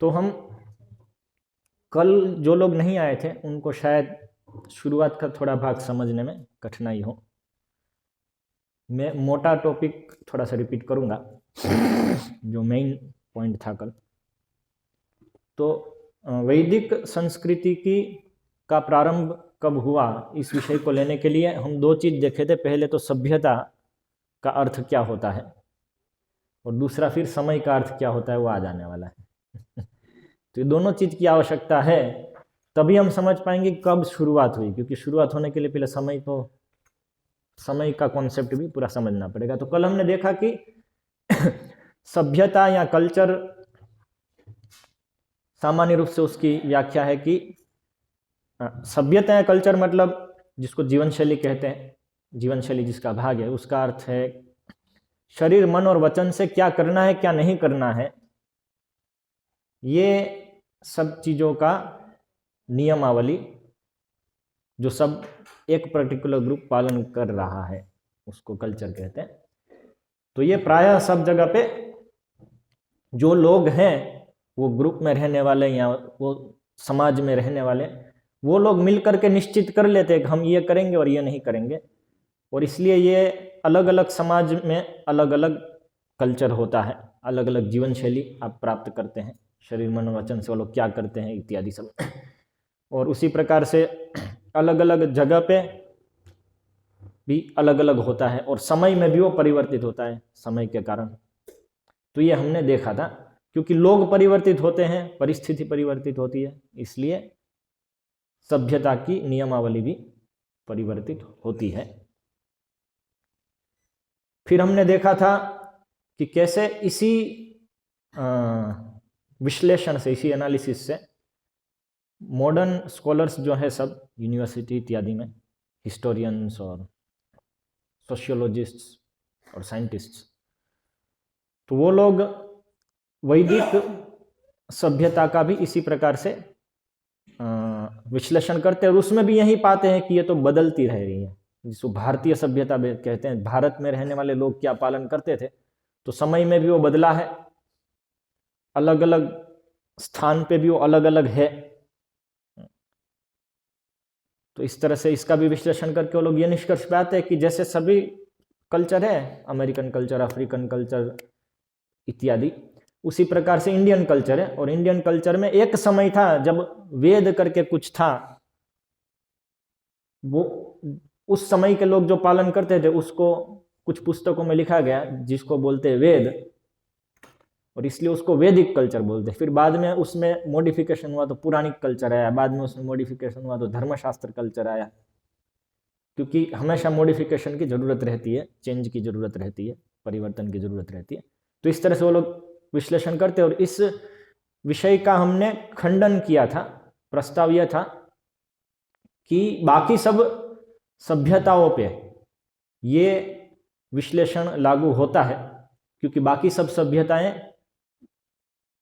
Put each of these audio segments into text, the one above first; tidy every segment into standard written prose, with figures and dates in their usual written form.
तो हम कल जो लोग नहीं आए थे उनको शायद शुरुआत का थोड़ा भाग समझने में कठिनाई हो। मैं मोटा टॉपिक थोड़ा सा रिपीट करूंगा जो मेन पॉइंट था कल। तो वैदिक संस्कृति का प्रारंभ कब हुआ, इस विषय को लेने के लिए हम दो चीज देखे थे। पहले तो सभ्यता का अर्थ क्या होता है, और दूसरा फिर समय का अर्थ क्या होता है, वो आ जाने वाला है। तो ये दोनों चीज की आवश्यकता है, तभी हम समझ पाएंगे कब शुरुआत हुई, क्योंकि शुरुआत होने के लिए पहले समय का कॉन्सेप्ट भी पूरा समझना पड़ेगा। तो कल हमने देखा कि सभ्यता या कल्चर, सामान्य रूप से उसकी व्याख्या है कि सभ्यता या कल्चर मतलब जिसको जीवन शैली कहते हैं, जीवन शैली जिसका भाग है, उसका अर्थ है शरीर, मन और वचन से क्या करना है क्या नहीं करना है, ये सब चीजों का नियमावली जो सब एक पर्टिकुलर ग्रुप पालन कर रहा है, उसको कल्चर कहते हैं। तो ये प्रायः सब जगह पे जो लोग हैं, वो ग्रुप में रहने वाले या वो समाज में रहने वाले, वो लोग मिलकर के निश्चित कर लेते हैं कि हम ये करेंगे और ये नहीं करेंगे। और इसलिए ये अलग अलग समाज में अलग अलग कल्चर होता है, अलग अलग जीवन शैली आप प्राप्त करते हैं, शरीर मन वचन से वो लोग क्या करते हैं इत्यादि सब। और उसी प्रकार से अलग अलग जगह पे भी अलग अलग होता है, और समय में भी वो परिवर्तित होता है समय के कारण। तो ये हमने देखा था, क्योंकि लोग परिवर्तित होते हैं, परिस्थिति परिवर्तित होती है, इसलिए सभ्यता की नियमावली भी परिवर्तित होती है। फिर हमने देखा था कि कैसे इसी विश्लेषण से, इसी एनालिसिस से मॉडर्न स्कॉलर्स जो है सब यूनिवर्सिटी इत्यादि में, हिस्टोरियंस और सोशियोलॉजिस्ट्स और साइंटिस्ट्स, तो वो लोग वैदिक सभ्यता का भी इसी प्रकार से विश्लेषण करते हैं, और उसमें भी यही पाते हैं कि ये तो बदलती रह रही है, जिसको भारतीय सभ्यता कहते हैं। भारत में रहने वाले लोग क्या पालन करते थे, तो समय में भी वो बदला है, अलग अलग स्थान पे भी वो अलग अलग है। तो इस तरह से इसका भी विश्लेषण करके वो लोग ये निष्कर्ष पे आते हैं कि जैसे सभी कल्चर है, अमेरिकन कल्चर, अफ्रीकन कल्चर इत्यादि, उसी प्रकार से इंडियन कल्चर है। और इंडियन कल्चर में एक समय था जब वेद करके कुछ था, वो उस समय के लोग जो पालन करते थे उसको कुछ पुस्तकों में लिखा गया जिसको बोलते हैं वेद, और इसलिए उसको वैदिक कल्चर बोलते हैं। फिर बाद में उसमें मॉडिफिकेशन हुआ तो पुराणिक कल्चर आया, बाद में उसमें मॉडिफिकेशन हुआ तो धर्मशास्त्र कल्चर आया, क्योंकि हमेशा मॉडिफिकेशन की जरूरत रहती है, चेंज की जरूरत रहती है, परिवर्तन की जरूरत रहती है। तो इस तरह से वो लोग विश्लेषण करते हैं। और इस विषय का हमने खंडन किया था। प्रस्ताव यह था कि बाकी सब सभ्यताओं पे ये विश्लेषण लागू होता है, क्योंकि बाकी सब सभ्यताएं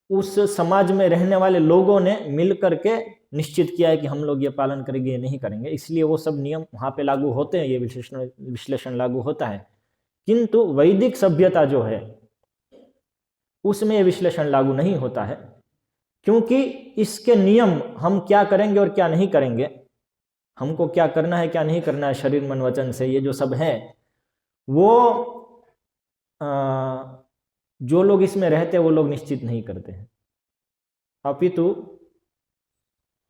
उस समाज में रहने वाले लोगों ने मिल करके निश्चित किया है कि हम लोग ये पालन करेंगे, ये नहीं करेंगे, इसलिए वो सब नियम वहां पे लागू होते हैं, ये विश्लेषण लागू होता है। किंतु वैदिक सभ्यता जो है उसमें ये विश्लेषण लागू नहीं होता है, क्योंकि इसके नियम, हम क्या करेंगे और क्या नहीं करेंगे, हमको क्या करना है क्या नहीं करना है शरीर मन वचन से, ये जो सब है वो जो लोग इसमें रहते हैं वो लोग निश्चित नहीं करते हैं, अपितु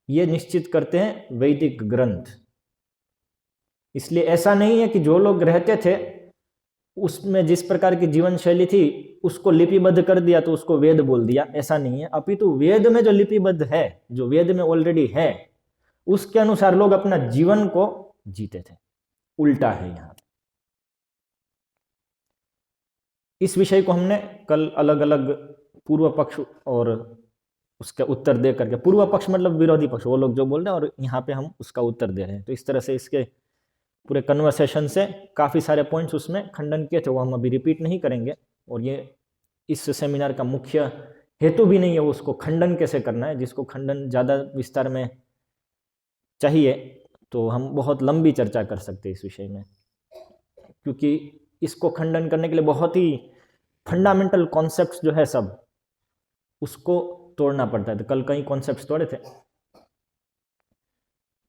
ये निश्चित करते हैं वैदिक ग्रंथ। इसलिए ऐसा नहीं है कि जो लोग रहते थे उसमें जिस प्रकार की जीवन शैली थी उसको लिपिबद्ध कर दिया तो उसको वेद बोल दिया, ऐसा नहीं है। अपितु वेद में जो लिपिबद्ध है, जो वेद में ऑलरेडी है, उसके अनुसार लोग अपना जीवन को जीते थे। उल्टा है यहां। इस विषय को हमने कल अलग अलग पूर्व पक्ष और उसका उत्तर दे करके, पूर्व पक्ष मतलब विरोधी पक्ष, वो लोग जो बोल रहे हैं, और यहाँ पे हम उसका उत्तर दे रहे हैं। तो इस तरह से इसके पूरे कन्वर्सेशन से काफ़ी सारे पॉइंट्स उसमें खंडन किए थे, वो हम अभी रिपीट नहीं करेंगे। और ये इस सेमिनार का मुख्य हेतु भी नहीं है उसको खंडन कैसे करना है। जिसको खंडन ज़्यादा विस्तार में चाहिए तो हम बहुत लंबी चर्चा कर सकते हैं इस विषय में, क्योंकि इसको खंडन करने के लिए बहुत ही फंडामेंटल कॉन्सेप्ट्स जो है सब, उसको तोड़ना पड़ता है। तो कल कई कॉन्सेप्ट्स तोड़े थे,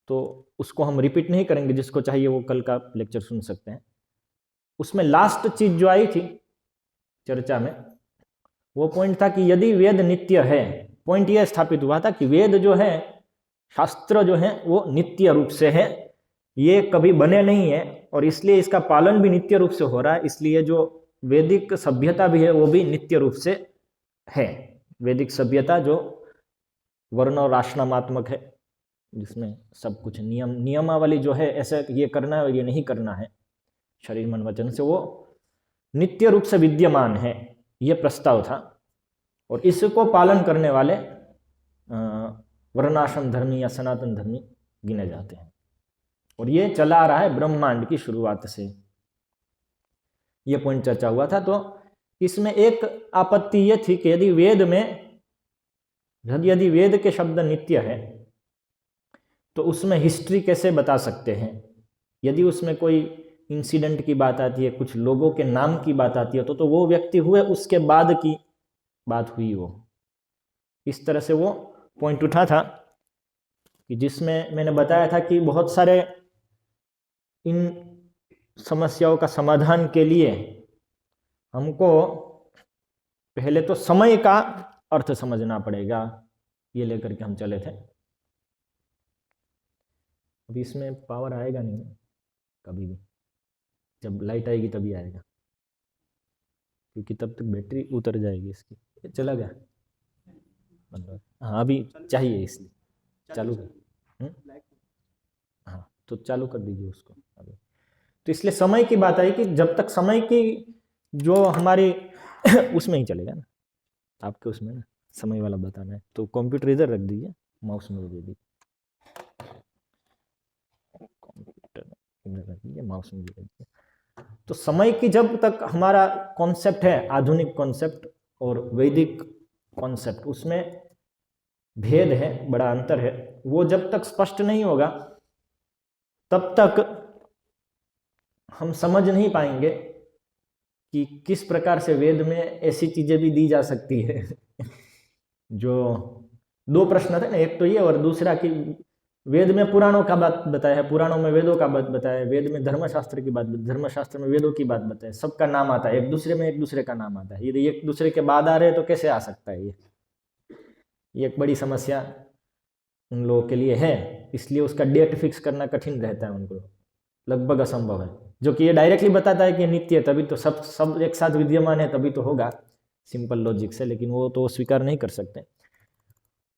तो उसको हम रिपीट नहीं करेंगे, जिसको चाहिए वो कल का लेक्चर सुन सकते हैं। उसमें लास्ट चीज जो आई थी चर्चा में, वो पॉइंट था कि यदि वेद नित्य है, पॉइंट यह स्थापित हुआ था कि वेद जो है, शास्त्र जो है, वो नित्य रूप से है, ये कभी बने नहीं है, और इसलिए इसका पालन भी नित्य रूप से हो रहा है। इसलिए जो वैदिक सभ्यता भी है वो भी नित्य रूप से है। वैदिक सभ्यता जो वर्ण और आश्रमात्मक है, जिसमें सब कुछ नियमावली जो है, ऐसे ये करना है और ये नहीं करना है, शरीर मन वचन से, वो नित्य रूप से विद्यमान है, ये प्रस्ताव था। और इसको पालन करने वाले वर्णाश्रम धर्मी या सनातन धर्मी गिने जाते हैं। और ये चला आ रहा है ब्रह्मांड की शुरुआत से, ये पॉइंट चर्चा हुआ था। तो इसमें एक आपत्ति ये थी कि यदि वेद के शब्द नित्य है, तो उसमें हिस्ट्री कैसे बता सकते हैं? यदि उसमें कोई इंसिडेंट की बात आती है, कुछ लोगों के नाम की बात आती है, तो वो व्यक्ति हुए उसके बाद की बात हुई हो। इस तरह से वो पॉइंट उठा था कि जिसमें मैंने बताया था कि बहुत सारे इन समस्याओं का समाधान के लिए हमको पहले तो समय का अर्थ समझना पड़ेगा, ये लेकर के हम चले थे। अभी इसमें पावर आएगा नहीं कभी भी, जब लाइट आएगी तभी आएगा, क्योंकि तब तक बैटरी उतर जाएगी इसकी। चला गया मतलब, हाँ अभी चाहिए इसलिए चालू कर। हाँ तो चालू कर दीजिए उसको अभी। तो इसलिए समय की बात आई कि जब तक समय की जो हमारी उसमें ही चलेगा ना, आपके उसमें ना समय वाला बताना है, तो कंप्यूटर इधर रख दीजिए, माउस में दे दीजिए, कंप्यूटर इधर रख दीजिए, माउस में दे दीजिए। तो समय की जब तक हमारा कॉन्सेप्ट है, आधुनिक कॉन्सेप्ट और वैदिक कॉन्सेप्ट, उसमें भेद है, बड़ा अंतर है, वो जब तक स्पष्ट नहीं होगा तब तक हम समझ नहीं पाएंगे कि किस प्रकार से वेद में ऐसी चीजें भी दी जा सकती है। जो दो प्रश्न थे ना, एक तो ये और दूसरा कि वेद में पुराणों का बात बताया है, पुराणों में वेदों का बात बताया है, वेद में धर्मशास्त्र की बात, धर्मशास्त्र में वेदों की बात बताया, सबका नाम आता है, एक दूसरे में एक दूसरे का नाम आता है। यदि एक दूसरे के बाद आ रहे हैं तो कैसे आ सकता है? ये एक बड़ी समस्या उन लोगों के लिए है, इसलिए उसका डेट फिक्स करना कठिन रहता है उनको, लगभग असंभव है। जो कि ये डायरेक्टली बताता है कि नित्य है, तभी तो सब एक साथ विद्यमान है, तभी तो होगा, सिंपल लॉजिक से, लेकिन वो तो स्वीकार नहीं कर सकते।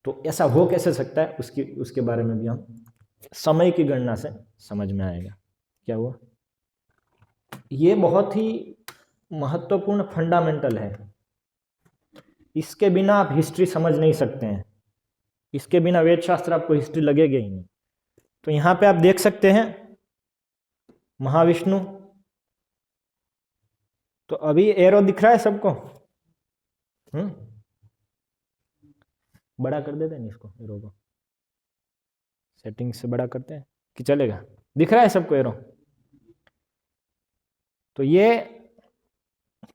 तो ऐसा हो कैसे सकता है, उसके बारे में भी हम समय की गणना से समझ में आएगा। क्या हुआ? ये बहुत ही महत्वपूर्ण फंडामेंटल है, इसके बिना आप हिस्ट्री समझ नहीं सकते हैं, इसके बिना वेद शास्त्र आपको हिस्ट्री लगेगा ही नहीं। तो यहाँ पे आप देख सकते हैं महाविष्णु, तो अभी एरो दिख रहा है सबको? बड़ा कर देते हैं इसको, एरो को सेटिंग से बड़ा करते हैं कि चलेगा? दिख रहा है सबको एरो? तो ये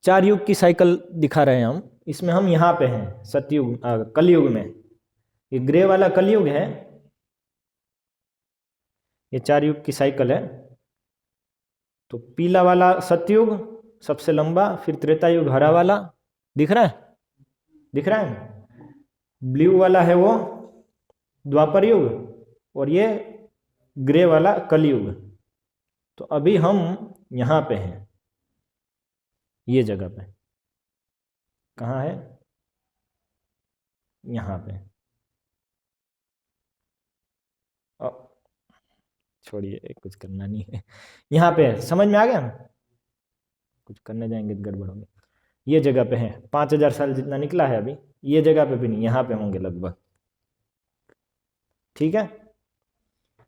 4 युग की साइकिल दिखा रहे हैं हम, इसमें हम यहाँ पे हैं सतयुग, कलयुग में। ये ग्रे वाला कलयुग है, ये 4 युग की साइकिल है। तो पीला वाला सतयुग सबसे लंबा, फिर त्रेता युग हरा वाला, दिख रहा है? दिख रहा है? ब्लू वाला है वो द्वापर युग, और ये ग्रे वाला कलयुग। तो अभी हम यहाँ पे हैं, ये जगह पे। कहाँ है? यहाँ पे। छोड़िए, कुछ करना नहीं है, यहाँ पे है। समझ में आ गया? कुछ करने जाएंगे तो गड़बड़ होगी। ये जगह पे है, 5000 साल जितना निकला है अभी, ये जगह पे भी नहीं, यहाँ पे होंगे लगभग। ठीक है,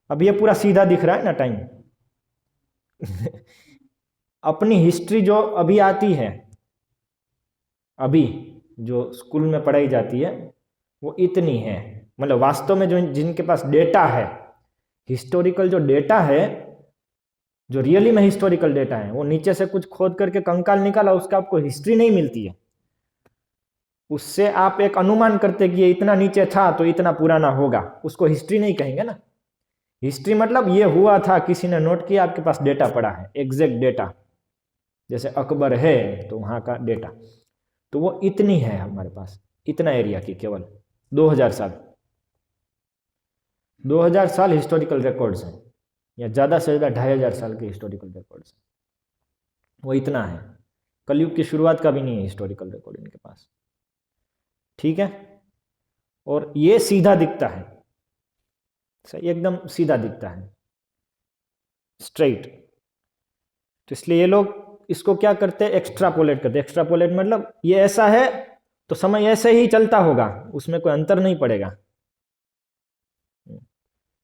अब ये पूरा सीधा दिख रहा है ना टाइम। अपनी हिस्ट्री जो अभी आती है, अभी जो स्कूल में पढ़ाई जाती है, वो इतनी है। मतलब वास्तव में जो जिनके पास डेटा है, हिस्टोरिकल जो डेटा है, जो रियली में हिस्टोरिकल डेटा है, वो नीचे से कुछ खोद करके कंकाल निकाला, उसका आपको हिस्ट्री नहीं मिलती है। उससे आप एक अनुमान करते कि ये इतना नीचे था तो इतना पुराना होगा, उसको हिस्ट्री नहीं कहेंगे ना। हिस्ट्री मतलब ये हुआ था, किसी ने नोट किया, आपके पास डेटा पड़ा है, एग्जैक्ट डेटा, जैसे अकबर है तो वहाँ का डेटा, तो वो इतनी है हमारे पास, इतना एरिया की, केवल 2000 साल, 2000 साल हिस्टोरिकल रिकॉर्ड्स हैं, या ज़्यादा से ज़्यादा 2500 साल के हिस्टोरिकल रिकॉर्ड्स हैं, वो इतना है। कलयुग की शुरुआत का भी नहीं है हिस्टोरिकल रिकॉर्ड इनके पास, ठीक है। और ये सीधा दिखता है, सही, एकदम सीधा दिखता है, स्ट्रेट। तो इसलिए ये लोग इसको क्या करते हैं, एक्स्ट्रापोलेट करते हैं। एक्स्ट्रापोलेट मतलब ये ऐसा है तो समय ऐसे ही चलता होगा, उसमें कोई अंतर नहीं पड़ेगा,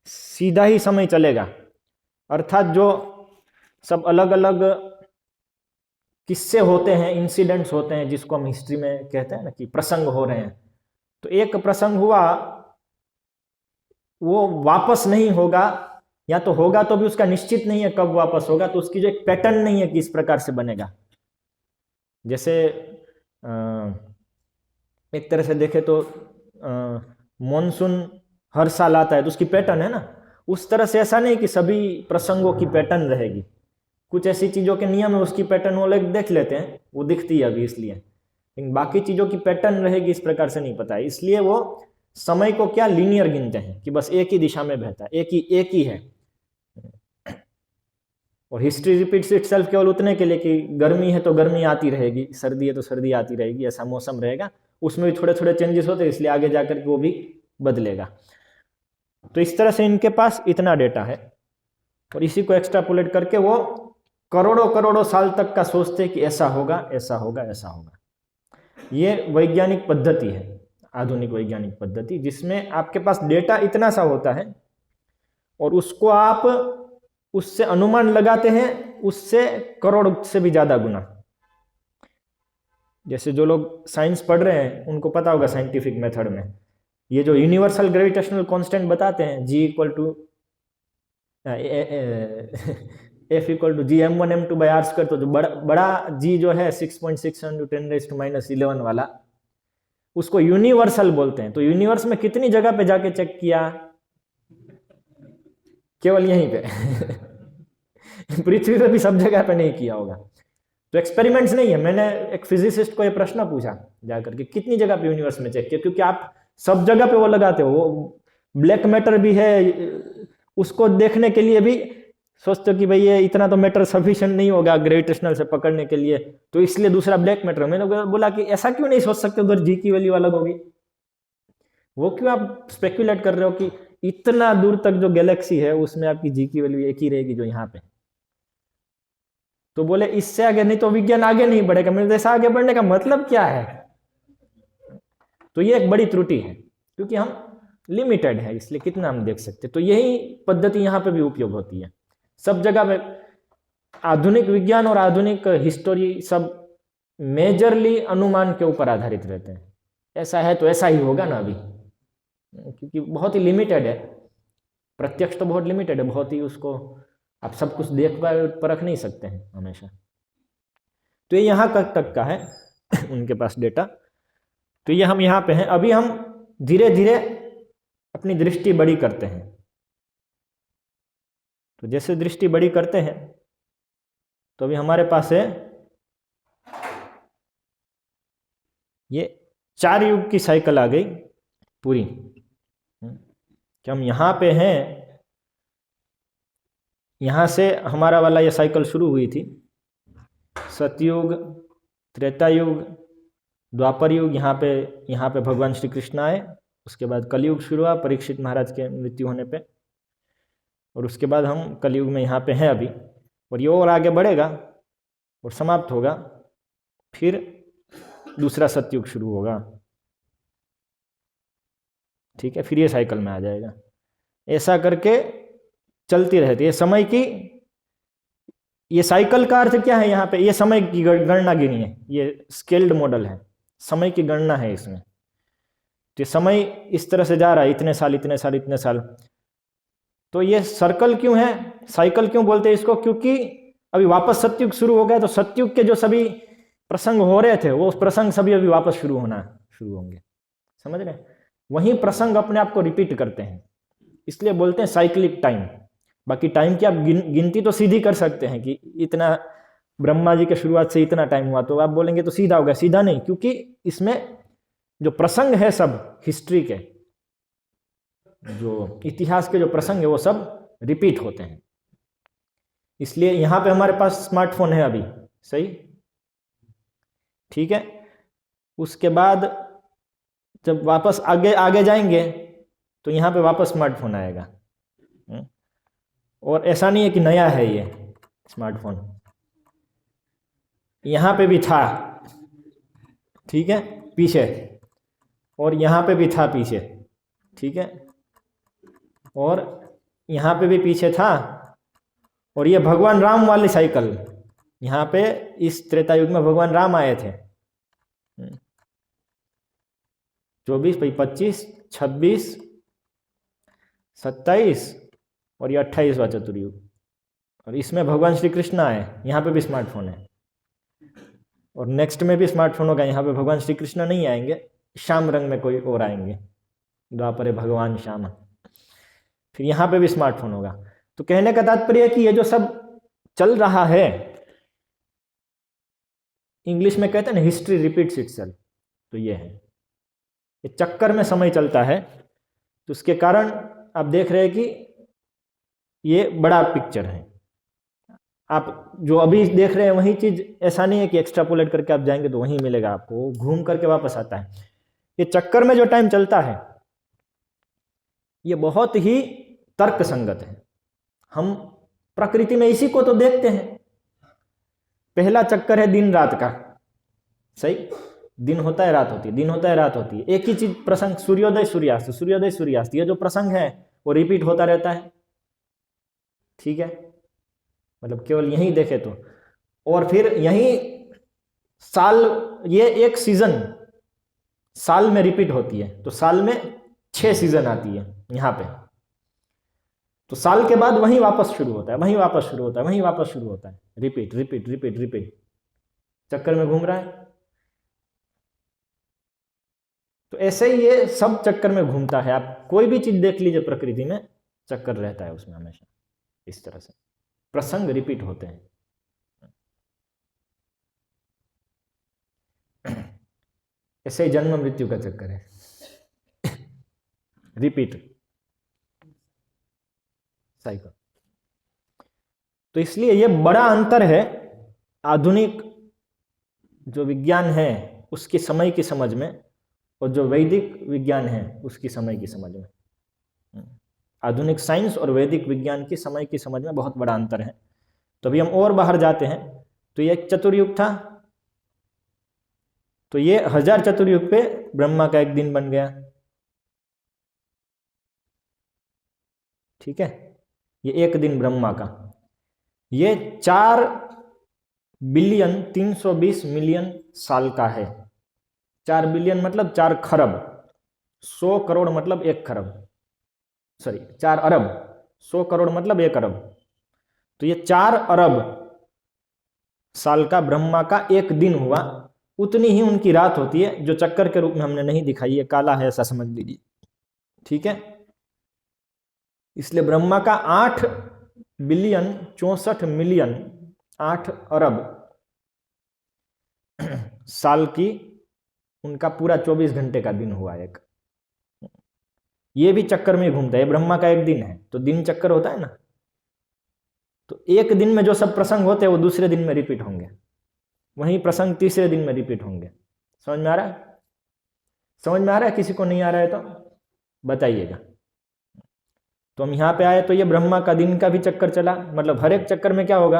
सीधा ही समय चलेगा। अर्थात जो सब अलग अलग किस्से होते हैं, इंसिडेंट्स होते हैं, जिसको हम हिस्ट्री में कहते हैं ना कि प्रसंग हो रहे हैं, तो एक प्रसंग हुआ वो वापस नहीं होगा, या तो होगा तो भी उसका निश्चित नहीं है कब वापस होगा, तो उसकी जो एक पैटर्न नहीं है कि इस प्रकार से बनेगा। जैसे एक तरह से देखे तो मॉनसून हर साल आता है तो उसकी पैटर्न है ना, उस तरह से ऐसा नहीं कि सभी प्रसंगों की पैटर्न रहेगी, कुछ ऐसी चीज़ों के नियम है उसकी पैटर्न वो लोग देख लेते हैं, वो दिखती है अभी इसलिए, लेकिन बाकी चीज़ों की पैटर्न रहेगी इस प्रकार से नहीं पता है। इसलिए वो समय को क्या लीनियर गिनते हैं कि बस एक ही दिशा में बहता है, एक ही है। और हिस्ट्री रिपीट्स इटसेल्फ केवल उतने के लिए कि गर्मी है तो गर्मी आती रहेगी, सर्दी है तो सर्दी आती रहेगी, ऐसा मौसम रहेगा, उसमें भी थोड़े थोड़े चेंजेस होते हैं, इसलिए आगे जाकर के वो भी बदलेगा। तो इस तरह से इनके पास इतना डेटा है, और इसी को एक्स्ट्रापोलेट करके वो करोड़ों करोड़ों साल तक का सोचते हैं कि ऐसा होगा, ऐसा होगा, ऐसा होगा। ये वैज्ञानिक पद्धति है, आधुनिक वैज्ञानिक पद्धति, जिसमें आपके पास डेटा इतना सा होता है और उसको आप उससे अनुमान लगाते हैं उससे करोड़ से भी ज्यादा गुना। जैसे जो लोग साइंस पढ़ रहे हैं उनको पता होगा साइंटिफिक मेथड में ये जो यूनिवर्सल ग्रेविटेशनल कांस्टेंट बताते हैं, G equal to F equal to Gm1m2/r², तो जो बड़ा G जो है 6.6 × 10⁻⁻11 वाला, उसको यूनिवर्सल बोलते हैं। तो यूनिवर्स में कितनी जगह पे जाके चेक किया, केवल यहीं पे पृथ्वी पे भी सब जगह पे नहीं किया होगा, तो एक्सपेरिमेंट्स नहीं है। मैंने एक फिजिसिस्ट को ये प्रश्न पूछा जाकर के, कितनी जगह पे यूनिवर्स में चेक किया, क्योंकि आप सब जगह पे वो लगाते हो, वो ब्लैक मैटर भी है, उसको देखने के लिए भी सोचते हो कि भाई ये इतना तो मैटर सफिशिएंट नहीं होगा ग्रेविटेशनल से पकड़ने के लिए, तो इसलिए दूसरा ब्लैक मैटर। मैंने बोला कि ऐसा क्यों नहीं सोच सकते उधर जी की वैल्यू अलग होगी, वो क्यों आप स्पेकुलेट कर रहे हो कि इतना दूर तक जो गैलेक्सी है उसमें आपकी जी की वैल्यू एक ही रहेगी जो यहाँ पे। तो बोले इससे आगे नहीं तो विज्ञान आगे नहीं बढ़ेगा। मेरे जैसा आगे बढ़ने का मतलब क्या है? तो ये एक बड़ी त्रुटि है, क्योंकि हम लिमिटेड है, इसलिए कितना हम देख सकते। तो यही पद्धति यहाँ पे भी उपयोग होती है सब जगह पे। आधुनिक विज्ञान और आधुनिक हिस्टोरी सब मेजरली अनुमान के ऊपर आधारित रहते हैं, ऐसा है तो ऐसा ही होगा ना अभी, क्योंकि बहुत ही लिमिटेड है, प्रत्यक्ष तो बहुत लिमिटेड है, बहुत ही उसको आप सब कुछ देख परख नहीं सकते हैं हमेशा। तो ये यहाँ तक का है उनके पास डेटा। तो ये हम यहाँ पे हैं, अभी हम धीरे धीरे अपनी दृष्टि बड़ी करते हैं। तो जैसे दृष्टि बड़ी करते हैं तो अभी हमारे पास है ये 4 युग की साइकिल आ गई पूरी, कि हम यहाँ पे हैं, यहाँ से हमारा वाला ये साइकिल शुरू हुई थी। सतयुग, त्रेता युग, द्वापर युग, यहाँ पे भगवान श्री कृष्ण आए, उसके बाद कलयुग शुरू हुआ परीक्षित महाराज के मृत्यु होने पे, और उसके बाद हम कलयुग में यहाँ पे हैं अभी, और ये और आगे बढ़ेगा और समाप्त होगा, फिर दूसरा सतयुग शुरू होगा, ठीक है, फिर ये साइकिल में आ जाएगा। ऐसा करके चलती रहती है समय की। ये साइकिल का अर्थ क्या है यहाँ पे? ये समय की गणना गिनी है, ये स्केल्ड मॉडल है, समय की गणना है इसमें। तो समय इस तरह से जा रहा है, इतने साल इतने साल इतने साल। तो ये सर्कल क्यों है, साइकिल क्यों बोलते हैं इसको? क्योंकि अभी वापस सतयुग शुरू हो गया, तो सतयुग के जो सभी प्रसंग हो रहे थे वो प्रसंग सभी अभी वापस शुरू होना है, शुरू होंगे। समझ रहे हैं? वही प्रसंग अपने आप को रिपीट करते हैं, इसलिए बोलते हैं साइक्लिक टाइम। बाकी टाइम की आप गिनती तो सीधी कर सकते हैं कि इतना ब्रह्मा जी के शुरुआत से इतना टाइम हुआ, तो आप बोलेंगे तो सीधा हो गया। सीधा नहीं, क्योंकि इसमें जो प्रसंग है सब हिस्ट्री के, जो इतिहास के जो प्रसंग है वो सब रिपीट होते हैं। इसलिए यहां पे हमारे पास स्मार्टफोन है अभी, सही, ठीक है। उसके बाद जब वापस आगे आगे जाएंगे तो यहां पे वापस स्मार्टफोन आएगा। और ऐसा नहीं है कि नया है ये स्मार्टफोन, यहां पे भी था, ठीक है, पीछे, और यहां पे भी था पीछे, ठीक है, और यहां पे भी पीछे था। और ये भगवान राम वाली साइकिल, यहां पे इस त्रेता युग में भगवान राम आए थे। 24, 25, 26, 27 और ये 28वां चतुर्युग, और इसमें भगवान श्री कृष्ण आए। यहाँ पे भी स्मार्टफोन है, और नेक्स्ट में भी स्मार्टफोन होगा। यहाँ पे भगवान श्री कृष्ण नहीं आएंगे, श्याम रंग में कोई और आएंगे, द्वापर भगवान श्याम। फिर यहाँ पे भी स्मार्टफोन होगा। तो कहने का तात्पर्य है कि ये जो सब चल रहा है, इंग्लिश में कहते हैं ना हिस्ट्री रिपीट्स इटसेल्फ, तो ये है, ये चक्कर में समय चलता है। तो उसके कारण आप देख रहे हैं कि ये बड़ा पिक्चर है। आप जो अभी देख रहे हैं वही चीज, ऐसा नहीं है कि एक्स्ट्रापोलेट करके आप जाएंगे तो वहीं मिलेगा आपको, घूम करके वापस आता है। ये चक्कर में जो टाइम चलता है ये बहुत ही तर्क संगत है। हम प्रकृति में इसी को तो देखते हैं। पहला चक्कर है दिन रात का, सही, दिन होता है रात होती है, दिन होता है रात होती है, एक ही चीज प्रसंग, सूर्योदय सूर्यास्त, सूर्योदय सूर्यास्त, ये जो प्रसंग है वो रिपीट होता रहता है, ठीक है, मतलब केवल यही देखे तो। और फिर यही साल, ये एक सीजन साल में रिपीट होती है, तो साल में 6 सीजन आती है यहां पे। तो साल के बाद वहीं वापस शुरू होता है, वहीं वापस शुरू होता है, वहीं वापस शुरू होता है, रिपीट रिपीट रिपीट रिपीट, चक्कर में घूम रहा है। तो ऐसे ही ये सब चक्कर में घूमता है। आप कोई भी चीज देख लीजिए प्रकृति में, चक्कर रहता है उसमें हमेशा, इस तरह से प्रसंग रिपीट होते हैं। ऐसे ही जन्म मृत्यु का चक्कर है, रिपीट साइकिल। तो इसलिए ये बड़ा अंतर है आधुनिक जो विज्ञान है उसकी समय की समझ में, और जो वैदिक विज्ञान है उसकी समय की समझ में। आधुनिक साइंस और वैदिक विज्ञान की समय की समझ में बहुत बड़ा अंतर है। तो अभी हम और बाहर जाते हैं, तो ये एक चतुर्युग था, तो ये 1000 चतुर्युग पे ब्रह्मा का एक दिन बन गया, ठीक है, ये एक दिन ब्रह्मा का। ये 4 बिलियन 320 मिलियन साल का है। 4 बिलियन मतलब 4 खरब, 100 करोड़ मतलब 1 खरब, सॉरी 4 अरब, 100 करोड़ मतलब 1 अरब। तो ये 4 अरब साल का ब्रह्मा का एक दिन हुआ। उतनी ही उनकी रात होती है, जो चक्कर के रूप में हमने नहीं दिखाई है, काला है ऐसा समझ लीजिए, ठीक है। इसलिए ब्रह्मा का 8 बिलियन 64 मिलियन 8 अरब साल की उनका पूरा 24 घंटे का दिन हुआ एक। ये भी चक्कर में घूमता है, ब्रह्मा का एक दिन है, तो दिन चक्कर होता है ना, तो एक दिन में जो सब प्रसंग होते हैं वो दूसरे दिन में रिपीट होंगे, वही प्रसंग तीसरे दिन में रिपीट होंगे। समझ में आ रहा है? समझ में आ रहा है? किसी को नहीं आ रहा है तो बताइएगा। तो हम यहाँ पे आए तो ये ब्रह्मा का दिन का भी चक्कर चला, मतलब हर एक चक्कर में क्या होगा,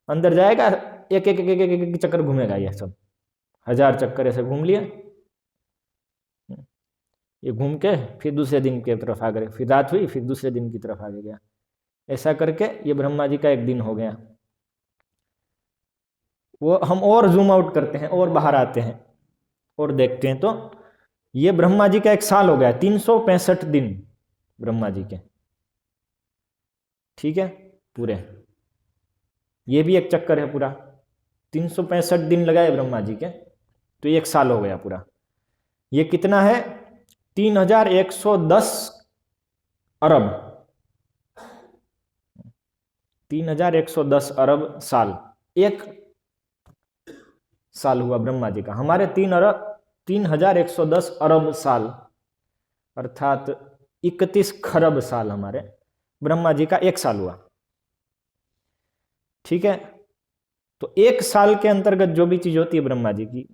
अंदर जाएगा, एक एक एक एक एक, एक चक्कर घूमेगा, ये सब 1000 चक्कर ऐसे घूम लिया, ये घूम के फिर दूसरे दिन की तरफ आ गए, फिर रात हुई, फिर दूसरे दिन की तरफ आगे गया, ऐसा करके ये ब्रह्मा जी का एक दिन हो गया। वो हम और जूम आउट करते हैं और बाहर आते हैं और देखते हैं, तो ये ब्रह्मा जी का एक साल हो गया, 365 दिन ब्रह्मा जी के, ठीक है, पूरे। ये भी एक चक्कर है पूरा, 365 दिन लगाए ब्रह्मा जी के, तो एक साल हो गया पूरा। ये कितना है? 3110 अरब, 3110 अरब साल। एक साल हुआ ब्रह्मा जी का। हमारे 3110 अरब साल अर्थात 31 खरब साल हमारे। ब्रह्मा जी का एक साल हुआ। ठीक है, तो एक साल के अंतर्गत जो भी चीज होती है ब्रह्मा जी की,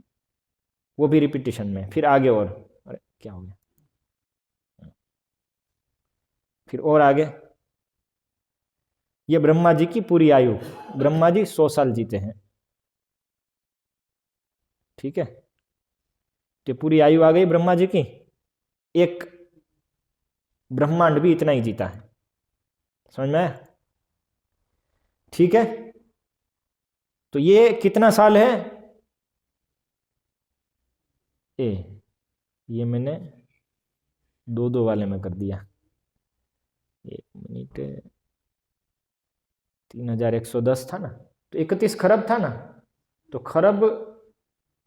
वो भी रिपीटिशन में। फिर आगे और, अरे क्या हो गया, फिर और आगे, ये ब्रह्मा जी की पूरी आयु। ब्रह्मा जी 100 साल जीते हैं। ठीक है, तो पूरी आयु आ गई ब्रह्मा जी की। एक ब्रह्मांड भी इतना ही जीता है। समझ में आया? ठीक है, तो ये कितना साल है? ये मैंने 2-2 वाले में कर दिया। 1 मिनट, 3110 था ना, तो 31 खरब था ना, तो खरब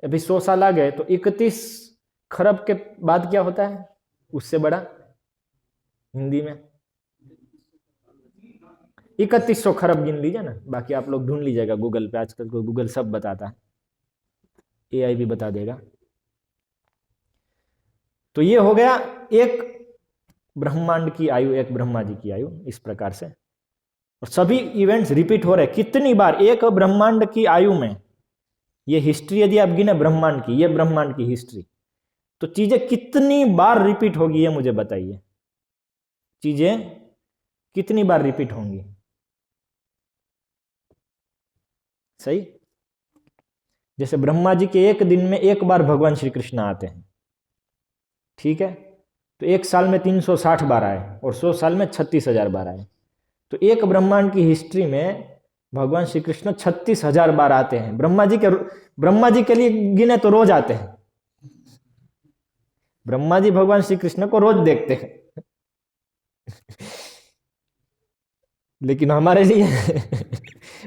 अभी 100 साल आ गए, तो 31 खरब के बाद क्या होता है उससे बड़ा? हिंदी में 3100 खरब गिन लीजिए ना, बाकी आप लोग ढूंढ लीजिएगा गूगल पे, आजकल को गूगल सब बताता है, एआई भी बता देगा। तो ये हो गया एक ब्रह्मांड की आयु, एक ब्रह्मा जी की आयु, इस प्रकार से। और सभी इवेंट्स रिपीट हो रहे हैं। कितनी बार एक ब्रह्मांड की आयु में, ये हिस्ट्री यदि आप गिने ब्रह्मांड की, ये ब्रह्मांड की हिस्ट्री, तो चीजें कितनी बार रिपीट होगी ये मुझे बताइए। चीजें कितनी बार रिपीट होंगी? सही। जैसे ब्रह्मा जी के एक दिन में एक बार भगवान श्री कृष्ण आते हैं। ठीक है, तो एक साल में 360 बार आए और 100 साल में 36,000 बार आए। तो एक ब्रह्मांड की हिस्ट्री में भगवान श्री कृष्ण 36,000 बार आते हैं। ब्रह्मा जी के लिए गिने तो रोज आते हैं। ब्रह्मा जी भगवान श्री कृष्ण को रोज देखते हैं। लेकिन हमारे लिए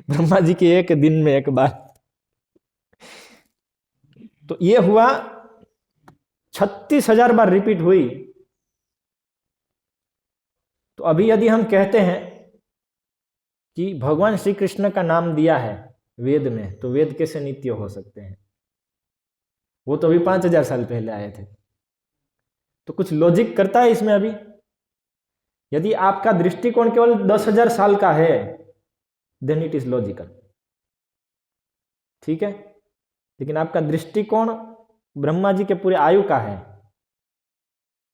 ब्रह्मा जी के एक दिन में एक बार। तो ये हुआ 36,000 बार रिपीट हुई। तो अभी यदि हम कहते हैं कि भगवान श्री कृष्ण का नाम दिया है वेद में, तो वेद कैसे नित्य हो सकते हैं? वो तो अभी 5,000 साल पहले आए थे। तो कुछ लॉजिक करता है इसमें अभी? यदि आपका दृष्टिकोण केवल 10,000 साल का है, देन इट इज लॉजिकल। ठीक है, लेकिन आपका दृष्टिकोण ब्रह्मा जी के पूरे आयु का है,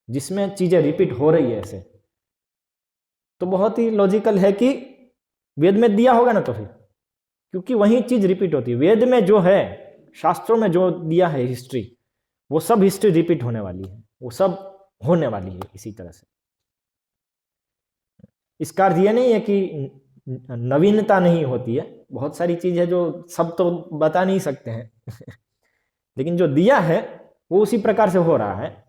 जिसमें चीजें रिपीट हो रही है ऐसे, तो बहुत ही लॉजिकल है कि वेद में दिया होगा ना, तो फिर क्योंकि वही चीज रिपीट होती है। वेद में जो है, शास्त्रों में जो दिया है हिस्ट्री, वो सब हिस्ट्री रिपीट होने वाली है, वो सब होने वाली है इसी तरह से। इसका अर्थ यह नहीं है कि नवीनता नहीं होती है, बहुत सारी चीज है जो सब तो बता नहीं सकते हैं लेकिन जो दिया है वो उसी प्रकार से हो रहा है।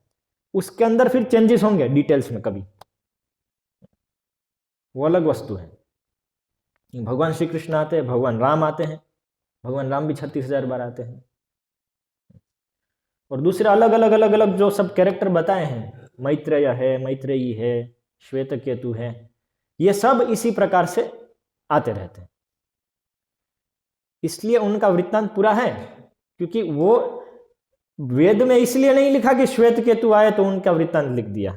उसके अंदर फिर चेंजेस होंगे डिटेल्स में कभी, वो अलग वस्तु है। भगवान श्री कृष्ण आते हैं, भगवान राम आते हैं, भगवान राम भी 36,000 बार आते हैं। और दूसरे अलग अलग अलग अलग जो सब कैरेक्टर बताए हैं, मैत्रेय है, मैत्रेयी है, श्वेत केतु है, ये सब इसी प्रकार से आते रहते हैं। इसलिए उनका वृत्तांत पूरा है, क्योंकि वो वेद में इसलिए नहीं लिखा कि श्वेत केतु आए तो उनका वृत्तांत लिख दिया,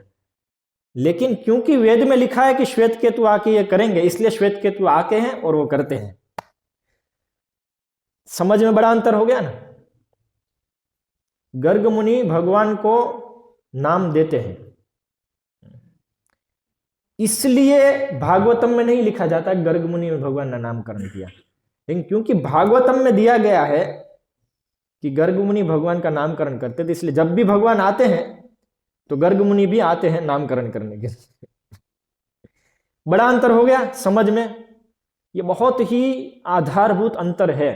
लेकिन क्योंकि वेद में लिखा है कि श्वेत केतु आके ये करेंगे, इसलिए श्वेत केतु आके हैं और वो करते हैं। समझ में बड़ा अंतर हो गया ना। गर्ग मुनि भगवान को नाम देते हैं, इसलिए भागवतम में नहीं लिखा जाता गर्ग मुनि में भगवान ने नामकरण किया, लेकिन क्योंकि भागवतम में दिया गया है कि गर्ग मुनि भगवान का नामकरण करते थे, इसलिए जब भी भगवान आते हैं तो गर्ग मुनि भी आते हैं नामकरण करने के लिए। बड़ा अंतर हो गया समझ में। ये बहुत ही आधारभूत अंतर है,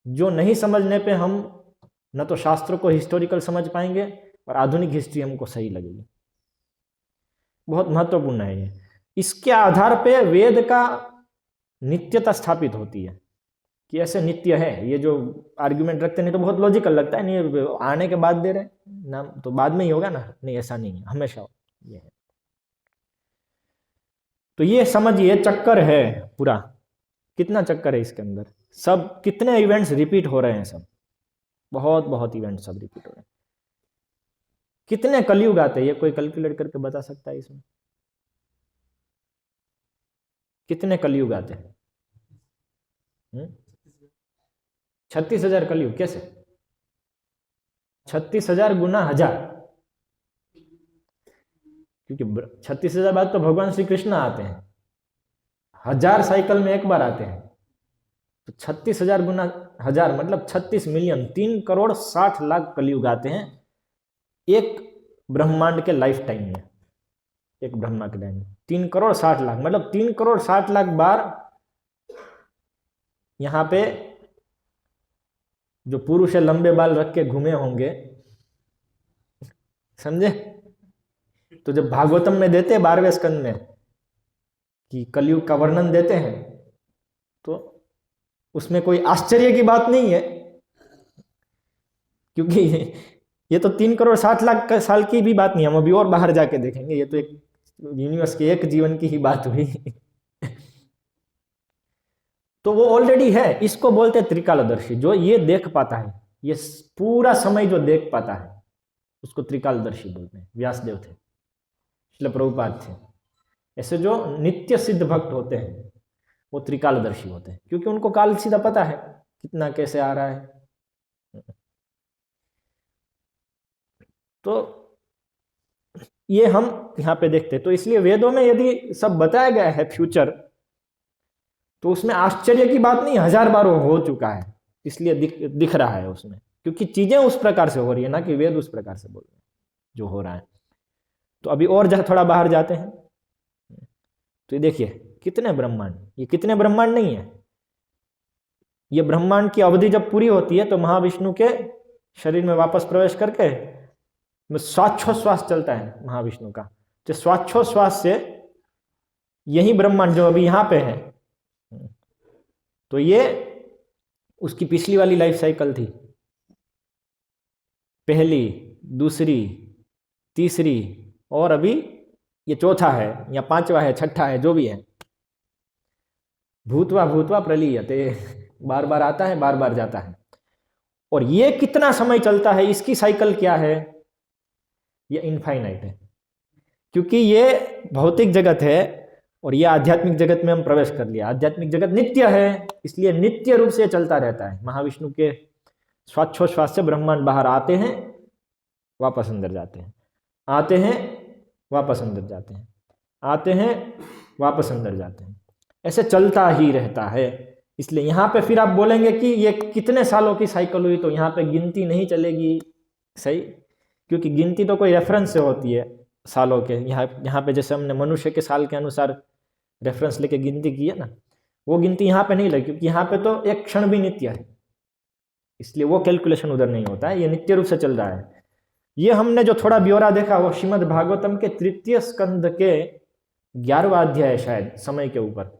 जो नहीं समझने पे हम न तो शास्त्र को हिस्टोरिकल समझ पाएंगे और आधुनिक हिस्ट्री हमको सही लगेगी। बहुत महत्वपूर्ण है ये। इसके आधार पे वेद का नित्यता स्थापित होती है कि ऐसे नित्य है। ये जो आर्ग्यूमेंट रखते नहीं तो बहुत लॉजिकल लगता है, नहीं आने के बाद दे रहे ना, तो बाद में ही होगा ना, नहीं ऐसा नहीं है, हमेशा ये है। तो ये समझिए चक्कर है पूरा, कितना चक्कर है इसके अंदर, सब कितने इवेंट्स रिपीट हो रहे हैं, सब बहुत बहुत इवेंट्स सब रिपीट हो रहे हैं। कितने कलयुग आते हैं, ये कोई कैलकुलेट करके बता सकता है इसमें कितने कलयुग आते हैं? 36,000 कलयुग। कैसे? 36,000 गुना 1000, क्योंकि 36,000 बाद तो भगवान श्री कृष्ण आते हैं, 1000 साइकिल में एक बार आते हैं, तो 36,000 गुना 1000 मतलब 36 मिलियन, 3,60,00,000 कलयुग आते हैं एक ब्रह्मांड के लाइफ टाइम में। एक ब्रह्मा के टाइम में 3,60,00,000 मतलब 3,60,00,000 बार यहां पे जो पुरुष है लंबे बाल रख के घूमे होंगे, समझे? तो जब भागवतम में देते हैं 12वें स्कंद में कि कलयुग का वर्णन देते हैं, तो उसमें कोई आश्चर्य की बात नहीं है, क्योंकि ये तो 3,60,00,000 साल की भी बात नहीं, हम अभी और बाहर जाके देखेंगे, ये तो एक यूनिवर्स के एक जीवन की ही बात हुई। तो वो ऑलरेडी है, इसको बोलते हैं त्रिकालदर्शी, जो ये देख पाता है, ये पूरा समय जो देख पाता है उसको त्रिकालदर्शी बोलते हैं। व्यासदेव थे, श्रील प्रभुपाद थे, ऐसे जो नित्य सिद्ध भक्त होते हैं वो त्रिकालदर्शी होते हैं, क्योंकि उनको काल सीधा पता है कितना कैसे आ रहा है। तो ये हम यहां पे देखते हैं। तो इसलिए वेदों में यदि सब बताया गया है फ्यूचर, तो उसमें आश्चर्य की बात नहीं, 1000 बार हो चुका है, इसलिए दिख रहा है उसमें, क्योंकि चीजें उस प्रकार से हो रही है ना कि वेद उस प्रकार से बोल रहे हैं जो हो रहा है। तो अभी और थोड़ा बाहर जाते हैं, तो ये देखिए कितने ब्रह्मांड, ये कितने ब्रह्मांड नहीं है, ये ब्रह्मांड की अवधि जब पूरी होती है तो महाविष्णु के शरीर में वापस प्रवेश करके श्वासोश्वास चलता है महाविष्णु का, तो श्वासोश्वास से यही ब्रह्मांड जो अभी यहां पे है, तो ये उसकी पिछली वाली लाइफ साइकिल थी, पहली, दूसरी, तीसरी, और अभी ये चौथा है या पांचवा है, छठा है, जो भी है। भूतवा भूतवा प्रलीयते, बार बार आता है, बार बार जाता है। और ये कितना समय चलता है, इसकी साइकिल क्या है? ये इनफाइनाइट है, क्योंकि ये भौतिक जगत है और ये आध्यात्मिक जगत में हम प्रवेश कर लिया। आध्यात्मिक जगत नित्य है, इसलिए नित्य रूप से चलता रहता है। महाविष्णु के श्वासोश्वास से ब्रह्मांड बाहर आते हैं, वापस अंदर जाते हैं, आते हैं, वापस अंदर जाते हैं, आते हैं, वापस अंदर जाते हैं, ऐसे चलता ही रहता है। इसलिए यहाँ पे फिर आप बोलेंगे कि ये कितने सालों की साइकिल हुई, तो यहाँ पे गिनती नहीं चलेगी, सही, क्योंकि गिनती तो कोई रेफरेंस से होती है सालों के। यहाँ पे जैसे हमने मनुष्य के साल के अनुसार रेफरेंस लेके गिनती की है ना, वो गिनती यहाँ पे नहीं लगी, क्योंकि यहाँ पे तो एक क्षण भी नित्य है, इसलिए वो कैलकुलेशन उधर नहीं होता है, ये नित्य रूप से चल रहा है। ये हमने जो थोड़ा ब्यौरा देखा वो श्रीमद् भागवतम के 3 स्कंद के 11वां अध्याय, शायद समय के ऊपर,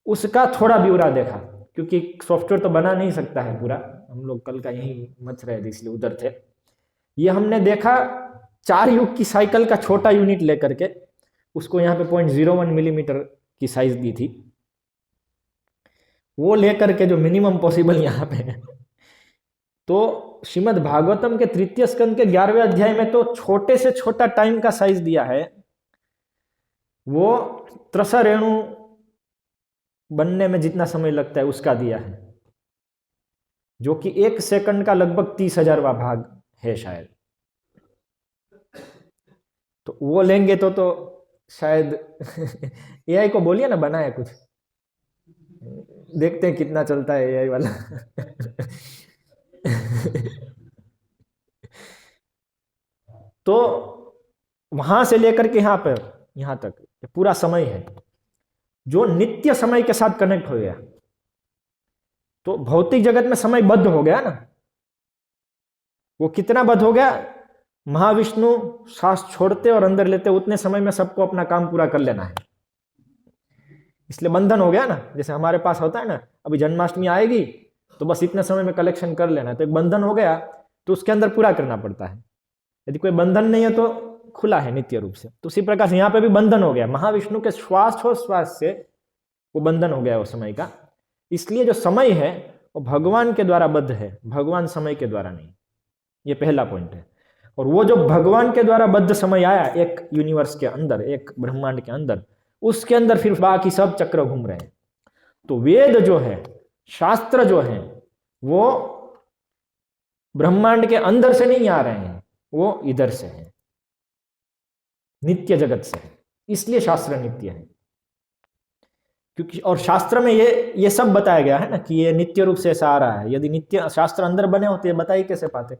उसका थोड़ा ब्यौरा देखा, क्योंकि सॉफ्टवेयर तो बना नहीं सकता है पूरा, हम लोग कल का यही मच रहे थे इसलिए उधर थे। ये हमने देखा 4 युग की साइकिल का छोटा यूनिट लेकर के, उसको यहाँ पे 0.01 मिलीमीटर की साइज दी थी, वो लेकर के जो मिनिमम पॉसिबल यहाँ पे है। तो श्रीमद् भागवतम के 3 स्कंद के 11वें अध्याय में तो छोटे से छोटा टाइम का साइज दिया है, वो त्रसा रेणु बनने में जितना समय लगता है उसका दिया है, जो कि 1 सेकंड का लगभग 30,000वां भाग है शायद। तो वो लेंगे तो शायद एआई को बोलिए ना बनाए कुछ, देखते हैं कितना चलता है एआई वाला। तो वहां से लेकर के यहां तक पूरा समय है जो नित्य समय के साथ कनेक्ट हो गया। तो भौतिक जगत में समय बद्ध हो गया ना, वो कितना बद्ध हो गया? महाविष्णु सांस छोड़ते और अंदर लेते उतने समय में सबको अपना काम पूरा कर लेना है। इसलिए बंधन हो गया ना। जैसे हमारे पास होता है ना, अभी जन्माष्टमी आएगी तो बस इतने समय में कलेक्शन कर लेना, तो एक बंधन हो गया, तो उसके अंदर पूरा करना पड़ता है। यदि कोई बंधन नहीं है तो खुला है नित्य रूप से। तो उसी प्रकार से यहाँ पे भी बंधन हो गया, महाविष्णु के श्वास से वो बंधन हो गया वो समय का। इसलिए जो समय है वो भगवान के द्वारा बद्ध है, भगवान समय के द्वारा नहीं। ये पहला पॉइंट है। और वो जो भगवान के द्वारा बद्ध समय आया एक यूनिवर्स के अंदर, एक ब्रह्मांड के अंदर, उसके अंदर फिर बाकी सब चक्र घूम रहे हैं। तो वेद जो है, शास्त्र जो है, वो ब्रह्मांड के अंदर से नहीं आ रहे हैं, वो इधर से है, नित्य जगत से है। इसलिए शास्त्र नित्य है, क्योंकि और शास्त्र में ये सब बताया गया है ना कि ये नित्य रूप से ऐसा आ रहा है। यदि नित्य शास्त्र अंदर बने होते बता ही कैसे पाते।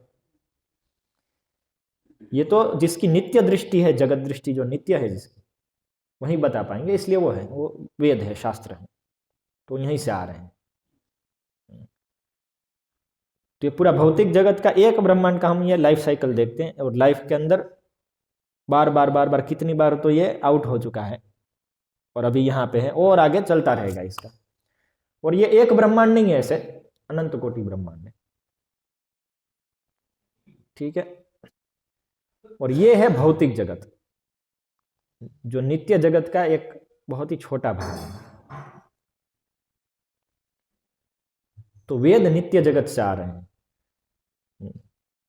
ये तो जिसकी नित्य दृष्टि है, जगत दृष्टि जो नित्य है जिसकी, वही बता पाएंगे। इसलिए वो है, वो वेद है, शास्त्र है, तो यहीं से आ रहे हैं। तो ये पूरा भौतिक जगत का एक ब्रह्मांड का हम ये लाइफ साइकिल देखते हैं, और लाइफ के अंदर बार बार कितनी बार तो ये आउट हो चुका है, और अभी यहाँ पे है, और आगे चलता रहेगा इसका। और ये एक ब्रह्मांड नहीं है, ऐसे अनंत कोटि ब्रह्मांड है। ठीक है। और ये है भौतिक जगत, जो नित्य जगत का एक बहुत ही छोटा भाग है। तो वेद नित्य जगत से आ रहे हैं।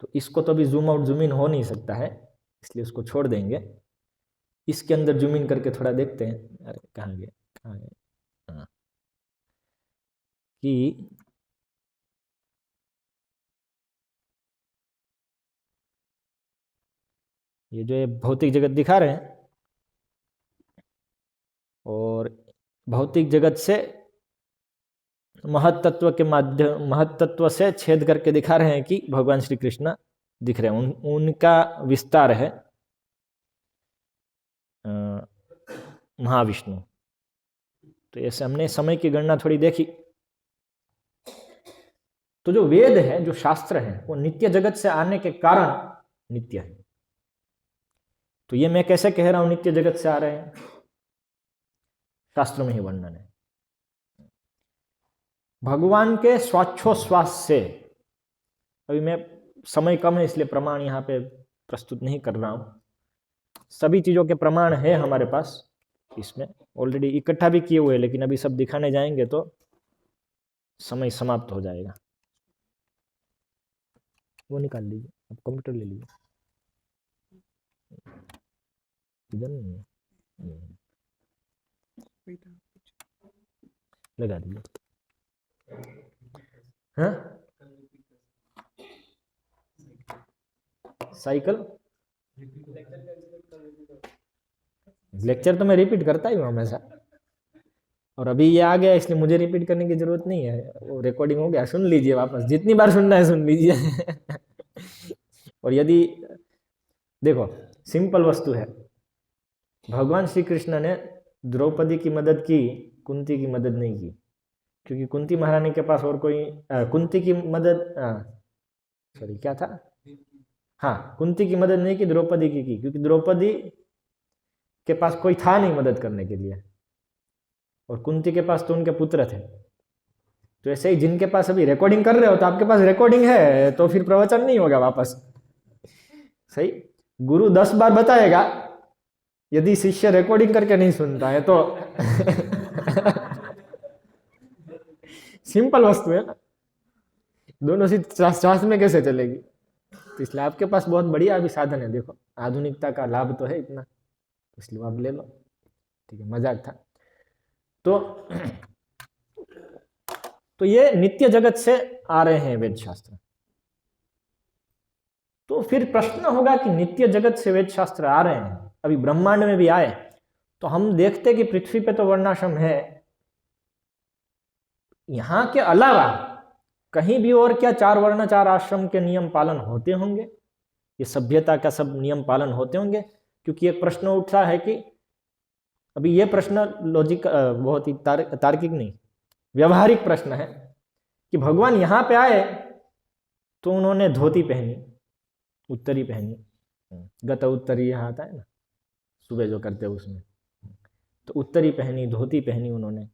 तो इसको तो अभी जूम आउट जूम इन हो नहीं सकता है, इसलिए उसको छोड़ देंगे। इसके अंदर जूम इन करके थोड़ा देखते हैं। अरे कहाँ गए, कहाँ गए? हाँ, कि ये जो ये भौतिक जगत दिखा रहे हैं, और भौतिक जगत से महत्तत्व के माध्यम, महत्तत्व से छेद करके दिखा रहे हैं कि भगवान श्री कृष्ण दिख रहे हैं। उनका विस्तार है महाविष्णु। तो ऐसे हमने समय की गणना थोड़ी देखी। तो जो वेद है, जो शास्त्र है, वो नित्य जगत से आने के कारण नित्य है। तो ये मैं कैसे कह रहा हूं नित्य जगत से आ रहे हैं? शास्त्र में ही वर्णन है। भगवान के स्वाच्छोश्वास से, अभी मैं समय कम है इसलिए प्रमाण यहाँ पे प्रस्तुत नहीं कर रहा हूं। सभी चीजों के प्रमाण है हमारे पास, इसमें ऑलरेडी इकट्ठा भी किए हुए, लेकिन अभी सब दिखाने जाएंगे तो समय समाप्त हो जाएगा। वो निकाल लीजिए, आप कंप्यूटर ले लीजिए। इधर नहीं है, लगा दीजिए। हाँ, साइकिल लेक्चर तो मैं रिपीट करता ही हूँ हमेशा, और अभी ये आ गया इसलिए मुझे रिपीट करने की जरूरत नहीं है। वो रिकॉर्डिंग हो गया, सुन लीजिए वापस, जितनी बार सुनना है सुन लीजिए। और यदि देखो, सिंपल वस्तु है, भगवान श्री कृष्ण ने द्रौपदी की मदद की, कुंती की मदद नहीं की, क्योंकि कुंती महारानी के पास और कोई कुंती की मदद, सॉरी क्या था, हाँ, कुंती की मदद नहीं की, द्रौपदी की, क्योंकि द्रौपदी के पास कोई था नहीं मदद करने के लिए, और कुंती के पास तो उनके पुत्र थे। तो ऐसे ही जिनके पास अभी रिकॉर्डिंग कर रहे हो, तो आपके पास रिकॉर्डिंग है तो फिर प्रवचन नहीं होगा वापस। सही, गुरु 10 बार बताएगा, यदि शिष्य रिकॉर्डिंग करके नहीं सुनता है तो सिंपल वस्तु है ना, दोनों सी शास्त्र में कैसे चलेगी? तो इसलिए आपके पास बहुत बढ़िया अभी साधन है। देखो, आधुनिकता का लाभ तो है इतना, इसलिए आप ले लो। ठीक है, मजाक था। तो ये नित्य जगत से आ रहे हैं वेद शास्त्र। तो फिर प्रश्न होगा कि नित्य जगत से वेद शास्त्र आ रहे हैं, अभी ब्रह्मांड में भी आए, तो हम देखते कि पृथ्वी पे तो वर्णाश्रम है, यहां के अलावा कहीं भी और क्या 4 वर्ण 4 आश्रम के नियम पालन होते होंगे? ये सभ्यता का सब नियम पालन होते होंगे? क्योंकि एक प्रश्न उठा है कि अभी ये प्रश्न लॉजिक बहुत ही तार्किक नहीं, व्यवहारिक प्रश्न है कि भगवान यहां पे आए तो उन्होंने धोती पहनी, उत्तरी पहनी, गत उत्तरी यहाँ आता है ना, सुबह जो करते हैं उसमें, तो उत्तरी पहनी, धोती पहनी उन्होंने,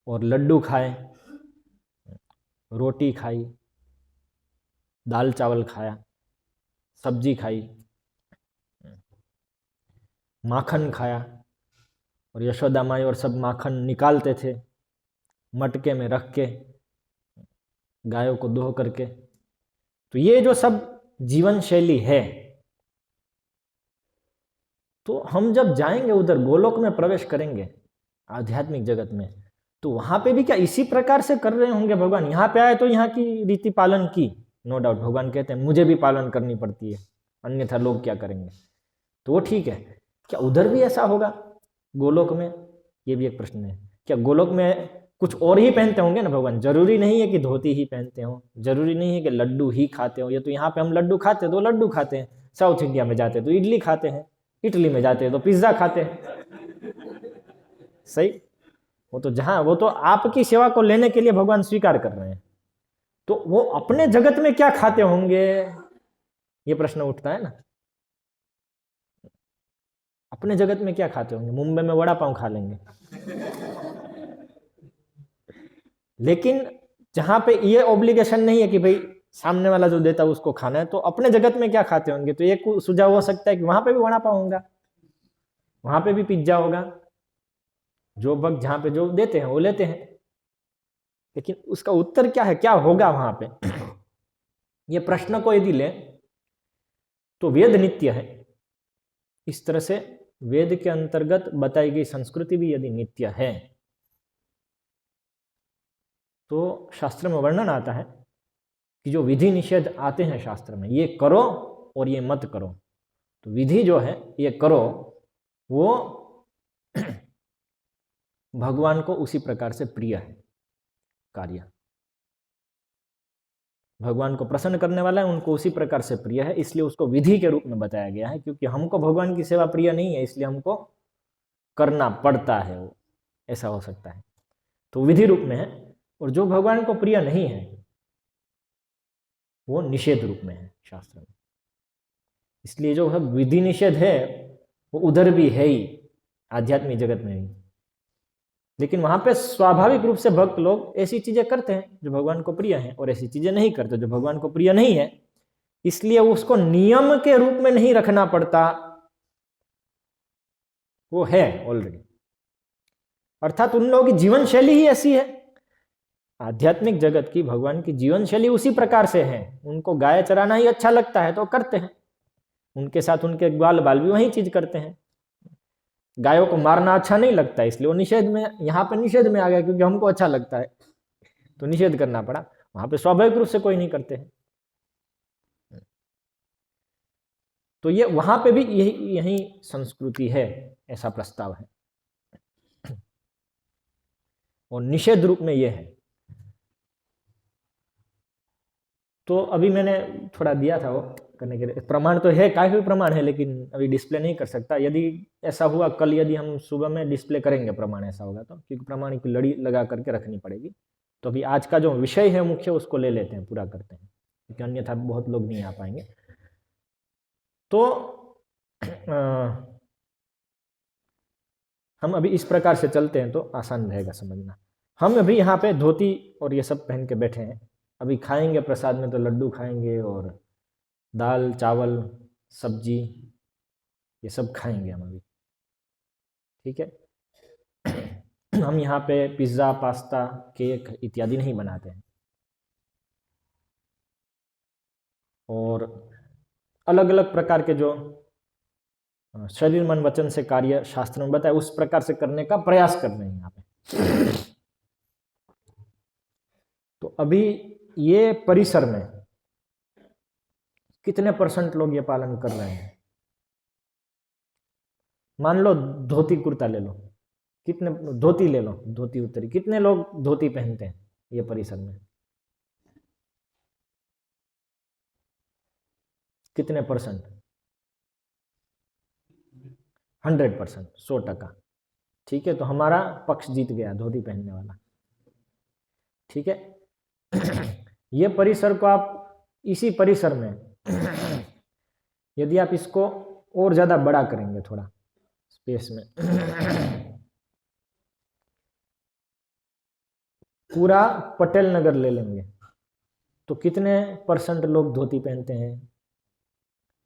और लड्डू खाए, रोटी खाई, दाल चावल खाया, सब्जी खाई, माखन खाया, और यशोदा माई और सब माखन निकालते थे मटके में रख के, गायों को दोह करके। तो ये जो सब जीवन शैली है, तो हम जब जाएंगे उधर गोलोक में प्रवेश करेंगे आध्यात्मिक जगत में, तो वहां पे भी क्या इसी प्रकार से कर रहे होंगे भगवान? यहाँ पे आए तो यहाँ की रीति पालन की, नो डाउट, भगवान कहते हैं मुझे भी पालन करनी पड़ती है, अन्यथा लोग क्या करेंगे, तो वो ठीक है। क्या उधर भी ऐसा होगा गोलोक में? ये भी एक प्रश्न है। क्या गोलोक में कुछ और ही पहनते होंगे ना भगवान? जरूरी नहीं है कि धोती ही पहनते हो, जरूरी नहीं है कि लड्डू ही खाते हो। ये तो यहाँ पे हम लड्डू खाते हैं तो लड्डू खाते हैं, साउथ इंडिया में जाते हैं तो इडली खाते हैं, इटली में जाते हैं तो पिज्जा खाते हैं, सही। वो तो आपकी सेवा को लेने के लिए भगवान स्वीकार कर रहे हैं, तो वो अपने जगत में क्या खाते होंगे, ये प्रश्न उठता है ना। अपने जगत में क्या खाते होंगे? मुंबई में वड़ा पाव खा लेंगे, लेकिन जहां पे ये ऑब्लिगेशन नहीं है कि भाई सामने वाला जो देता है उसको खाना है, तो अपने जगत में क्या खाते होंगे? तो एक सुझाव हो सकता है कि वहां पे भी वड़ा पाव होगा, वहां पे भी पिज्जा होगा, जो वक्त जहां पे जो देते हैं वो लेते हैं। लेकिन उसका उत्तर क्या है, क्या होगा वहां पे? ये प्रश्न को यदि ले तो वेद नित्य है, इस तरह से वेद के अंतर्गत बताई गई संस्कृति भी यदि नित्य है, तो शास्त्र में वर्णन आता है कि जो विधि निषेध आते हैं शास्त्र में, ये करो और ये मत करो, तो विधि जो है ये करो, वो भगवान को उसी प्रकार से प्रिय है कार्य, भगवान को प्रसन्न करने वाला है, उनको उसी प्रकार से प्रिय है, इसलिए उसको विधि के रूप में बताया गया है। क्योंकि हमको भगवान की सेवा प्रिय नहीं है, इसलिए हमको करना पड़ता है, वो ऐसा हो सकता है, तो विधि रूप में है। और जो भगवान को प्रिय नहीं है वो निषेध रूप में है शास्त्र में। इसलिए जो विधि निषेध है वो उधर भी है ही, आध्यात्मिक जगत में भी, लेकिन वहां पे स्वाभाविक रूप से भक्त लोग ऐसी चीजें करते हैं जो भगवान को प्रिय है, और ऐसी चीजें नहीं करते जो भगवान को प्रिय नहीं है। इसलिए उसको नियम के रूप में नहीं रखना पड़ता, वो है ऑलरेडी, अर्थात उन लोगों की जीवन शैली ही ऐसी है। आध्यात्मिक जगत की भगवान की जीवन शैली उसी प्रकार से है, उनको गाय चराना ही अच्छा लगता है तो करते हैं, उनके साथ उनके ग्वाल बाल भी वही चीज करते हैं। गायों को मारना अच्छा नहीं लगता, इसलिए वो निषेध में, यहाँ पे निषेध में आ गया, क्योंकि हमको अच्छा लगता है तो निषेध करना पड़ा। वहां पे स्वाभाविक रूप से कोई नहीं करते हैं, तो ये वहां पे भी यही संस्कृति है, ऐसा प्रस्ताव है, और निषेध रूप में ये है। तो अभी मैंने थोड़ा दिया था वो करने के लिए, प्रमाण तो है, काफी प्रमाण है, लेकिन अभी डिस्प्ले नहीं कर सकता। यदि ऐसा हुआ कल, यदि हम सुबह में डिस्प्ले करेंगे प्रमाण, ऐसा होगा तो, क्योंकि प्रमाण की लड़ी लगा करके रखनी पड़ेगी। तो अभी आज का जो विषय है मुख्य, उसको ले लेते हैं, पूरा करते हैं, क्योंकि अन्यथा बहुत लोग नहीं आ पाएंगे। तो हम अभी इस प्रकार से चलते हैं तो आसान रहेगा समझना। हम अभी यहाँ पे धोती और ये सब पहन के बैठे हैं, अभी खाएंगे प्रसाद में तो लड्डू खाएंगे और दाल चावल सब्जी ये सब खाएंगे हम अभी, ठीक है। हम यहाँ पे पिज्ज़ा पास्ता केक इत्यादि नहीं बनाते हैं, और अलग अलग प्रकार के जो शरीर मन वचन से कार्य शास्त्र में बताया उस प्रकार से करने का प्रयास कर रहे हैं यहाँ पे। तो अभी ये परिसर में कितने % लोग ये पालन कर रहे हैं? मान लो धोती कुर्ता ले लो, कितने, धोती ले लो, धोती उत्तरी, कितने लोग धोती पहनते हैं ये परिसर में? कितने %? 100%, 100%, ठीक है। तो हमारा पक्ष जीत गया, धोती पहनने वाला, ठीक है। ये परिसर को आप, इसी परिसर में यदि आप इसको और ज़्यादा बड़ा करेंगे, थोड़ा स्पेस में पूरा पटेल नगर ले लेंगे तो कितने % लोग धोती पहनते हैं?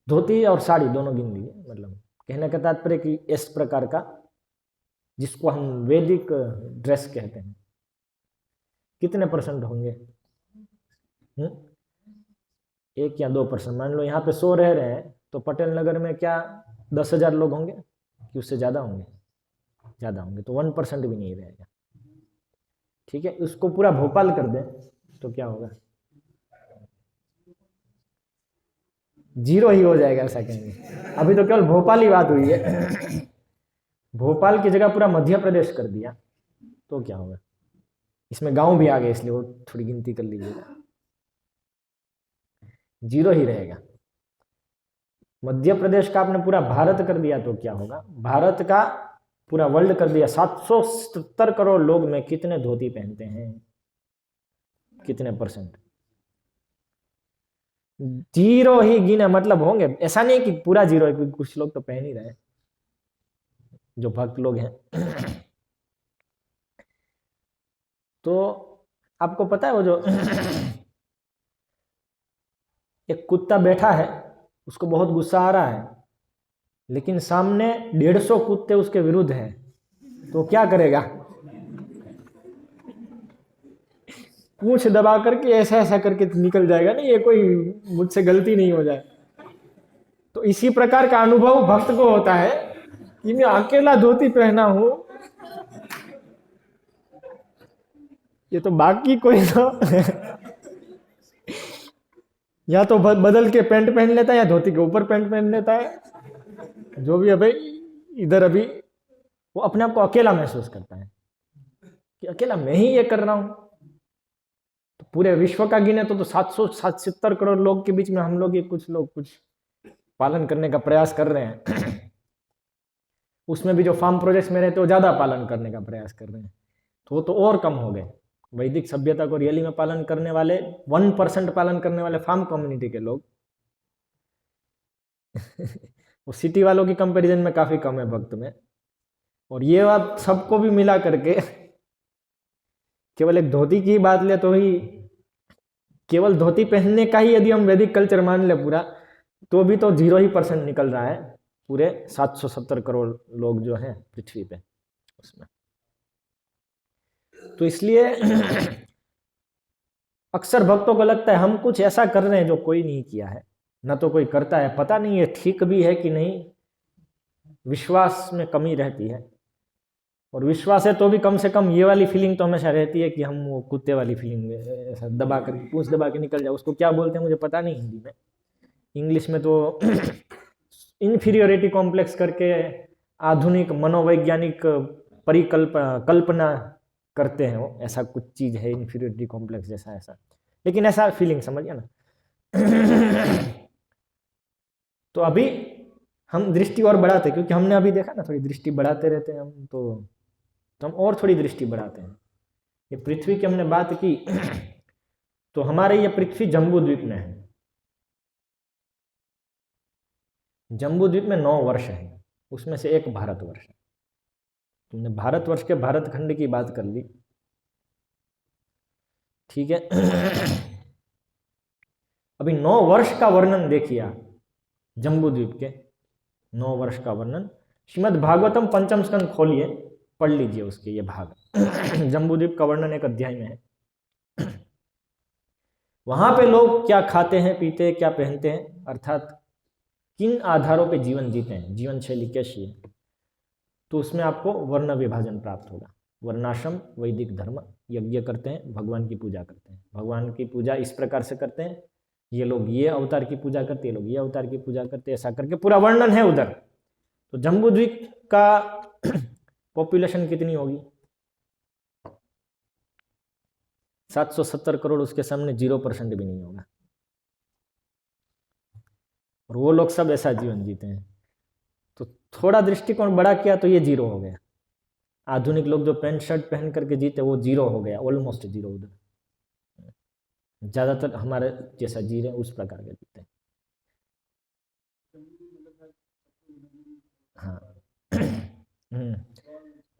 धोती और साड़ी दोनों गिन लीजिए। मतलब कहने का तात्पर्य कि इस प्रकार का जिसको हम वैदिक ड्रेस कहते हैं, कितने % होंगे? 1 या 2%। मान लो यहाँ पे 100 रह रहे हैं तो पटेल नगर में क्या 10,000 लोग होंगे कि उससे ज़्यादा होंगे? ज़्यादा होंगे, तो 1% भी नहीं रहेगा। ठीक है, उसको पूरा भोपाल कर दें तो क्या होगा? 0 ही हो जाएगा, ऐसा कहेंगे। अभी तो केवल भोपाल ही बात हुई है। भोपाल की जगह पूरा मध्य प्रदेश कर दिया तो क्या होगा? इसमें गांव भी आ गए, इसलिए वो थोड़ी गिनती कर लीजिएगा। 0 ही रहेगा। मध्य प्रदेश का आपने पूरा भारत कर दिया तो क्या होगा? भारत का पूरा वर्ल्ड कर दिया। 770 करोड़ लोग में कितने धोती पहनते हैं? कितने %? 0 ही गिना, मतलब होंगे। ऐसा नहीं कि पूरा 0 है, कुछ लोग तो पहन ही रहे, जो भक्त लोग हैं। तो आपको पता है वो जो एक कुत्ता बैठा है, उसको बहुत गुस्सा आ रहा है, लेकिन सामने 150 कुत्ते उसके विरुद्ध हैं, तो क्या करेगा? पूंछ दबा करके ऐसा ऐसा करके निकल जाएगा, नहीं ये कोई मुझसे गलती नहीं हो जाए। तो इसी प्रकार का अनुभव भक्त को होता है कि मैं अकेला धोती पहना हूं, ये तो बाकी कोई तो या तो बदल के पैंट पहन लेता है या धोती के ऊपर पैंट पहन लेता है, जो भी है भाई। इधर अभी वो अपने आप को अकेला महसूस करता है कि अकेला मैं ही ये कर रहा हूं। तो पूरे विश्व का गिने तो 770 करोड़ लोग के बीच में हम लोग ये कुछ लोग कुछ पालन करने का प्रयास कर रहे हैं। उसमें भी जो फार्म प्रोजेक्ट्स में रहते वो ज्यादा पालन करने का प्रयास कर रहे हैं, तो वो तो और कम हो गए। वैदिक सभ्यता को रियली में पालन करने वाले 1% पालन करने वाले फार्म कम्युनिटी के लोग वो सिटी वालों की कंपैरिजन में काफी कम है भक्त में। और ये बात सबको भी मिला करके केवल एक धोती की बात ले तो ही, केवल धोती पहनने का ही यदि हम वैदिक कल्चर मान ले पूरा, तो भी तो 0 ही % निकल रहा है पूरे 770 करोड़ लोग जो हैं पृथ्वी पे उसमें। तो इसलिए अक्सर भक्तों को लगता है हम कुछ ऐसा कर रहे हैं जो कोई नहीं किया है, ना तो कोई करता है। पता नहीं ये ठीक भी है कि नहीं, विश्वास में कमी रहती है। और विश्वास है तो भी कम से कम ये वाली फीलिंग तो हमेशा रहती है कि हम वो कुत्ते वाली फीलिंग ऐसा दबा कर पूंछ दबा के निकल जाए। उसको क्या बोलते हैं मुझे पता नहीं हिंदी में, इंग्लिश में तो इन्फीरियोरिटी कॉम्प्लेक्स करके आधुनिक मनोवैज्ञानिक कल्पना करते हैं, वो ऐसा कुछ चीज है इन्फीरियोरिटी कॉम्प्लेक्स जैसा ऐसा, लेकिन ऐसा फीलिंग समझिए ना। तो अभी हम दृष्टि और बढ़ाते, क्योंकि हमने अभी देखा ना थोड़ी दृष्टि बढ़ाते रहते हैं हम, तो हम और थोड़ी दृष्टि बढ़ाते हैं। ये पृथ्वी की हमने बात की तो हमारे ये पृथ्वी जम्बू द्वीप में है। जम्बू द्वीप में 9 वर्ष है, उसमें से एक भारतवर्ष है। तुमने भारतवर्ष के भारत खंड की बात कर ली, ठीक है। अभी 9 वर्ष का वर्णन देखिए आप, जम्बू द्वीप के 9 वर्ष का वर्णन। श्रीमद् भागवतम पंचम स्कंद खोलिए, पढ़ लीजिए उसके ये भाग। जम्बू द्वीप का वर्णन एक अध्याय में है। वहां पे लोग क्या खाते हैं, पीते हैं, क्या पहनते हैं, अर्थात किन आधारों पे जीवन जीते हैं, जीवन शैली कैसी है, तो उसमें आपको वर्ण विभाजन प्राप्त होगा। वर्णाश्रम वैदिक धर्म, यज्ञ करते हैं, भगवान की पूजा करते हैं। भगवान की पूजा इस प्रकार से करते हैं, ये लोग ये अवतार की पूजा करते हैं, ये लोग ये अवतार की पूजा करते हैं, ऐसा करके पूरा वर्णन है उधर। तो जम्बू द्वीप का पॉपुलेशन कितनी होगी? 770 करोड़, उसके सामने 0% भी नहीं होगा। और वो लोग सब ऐसा जीवन जीते हैं। तो थोड़ा दृष्टिकोण बड़ा किया तो ये 0 हो गया। आधुनिक लोग जो पैंट शर्ट पहन करके जीते वो 0 हो गया, ऑलमोस्ट 0 उधर। ज्यादातर हमारे जैसा जी रहे उस प्रकार के जीते हैं। हाँ।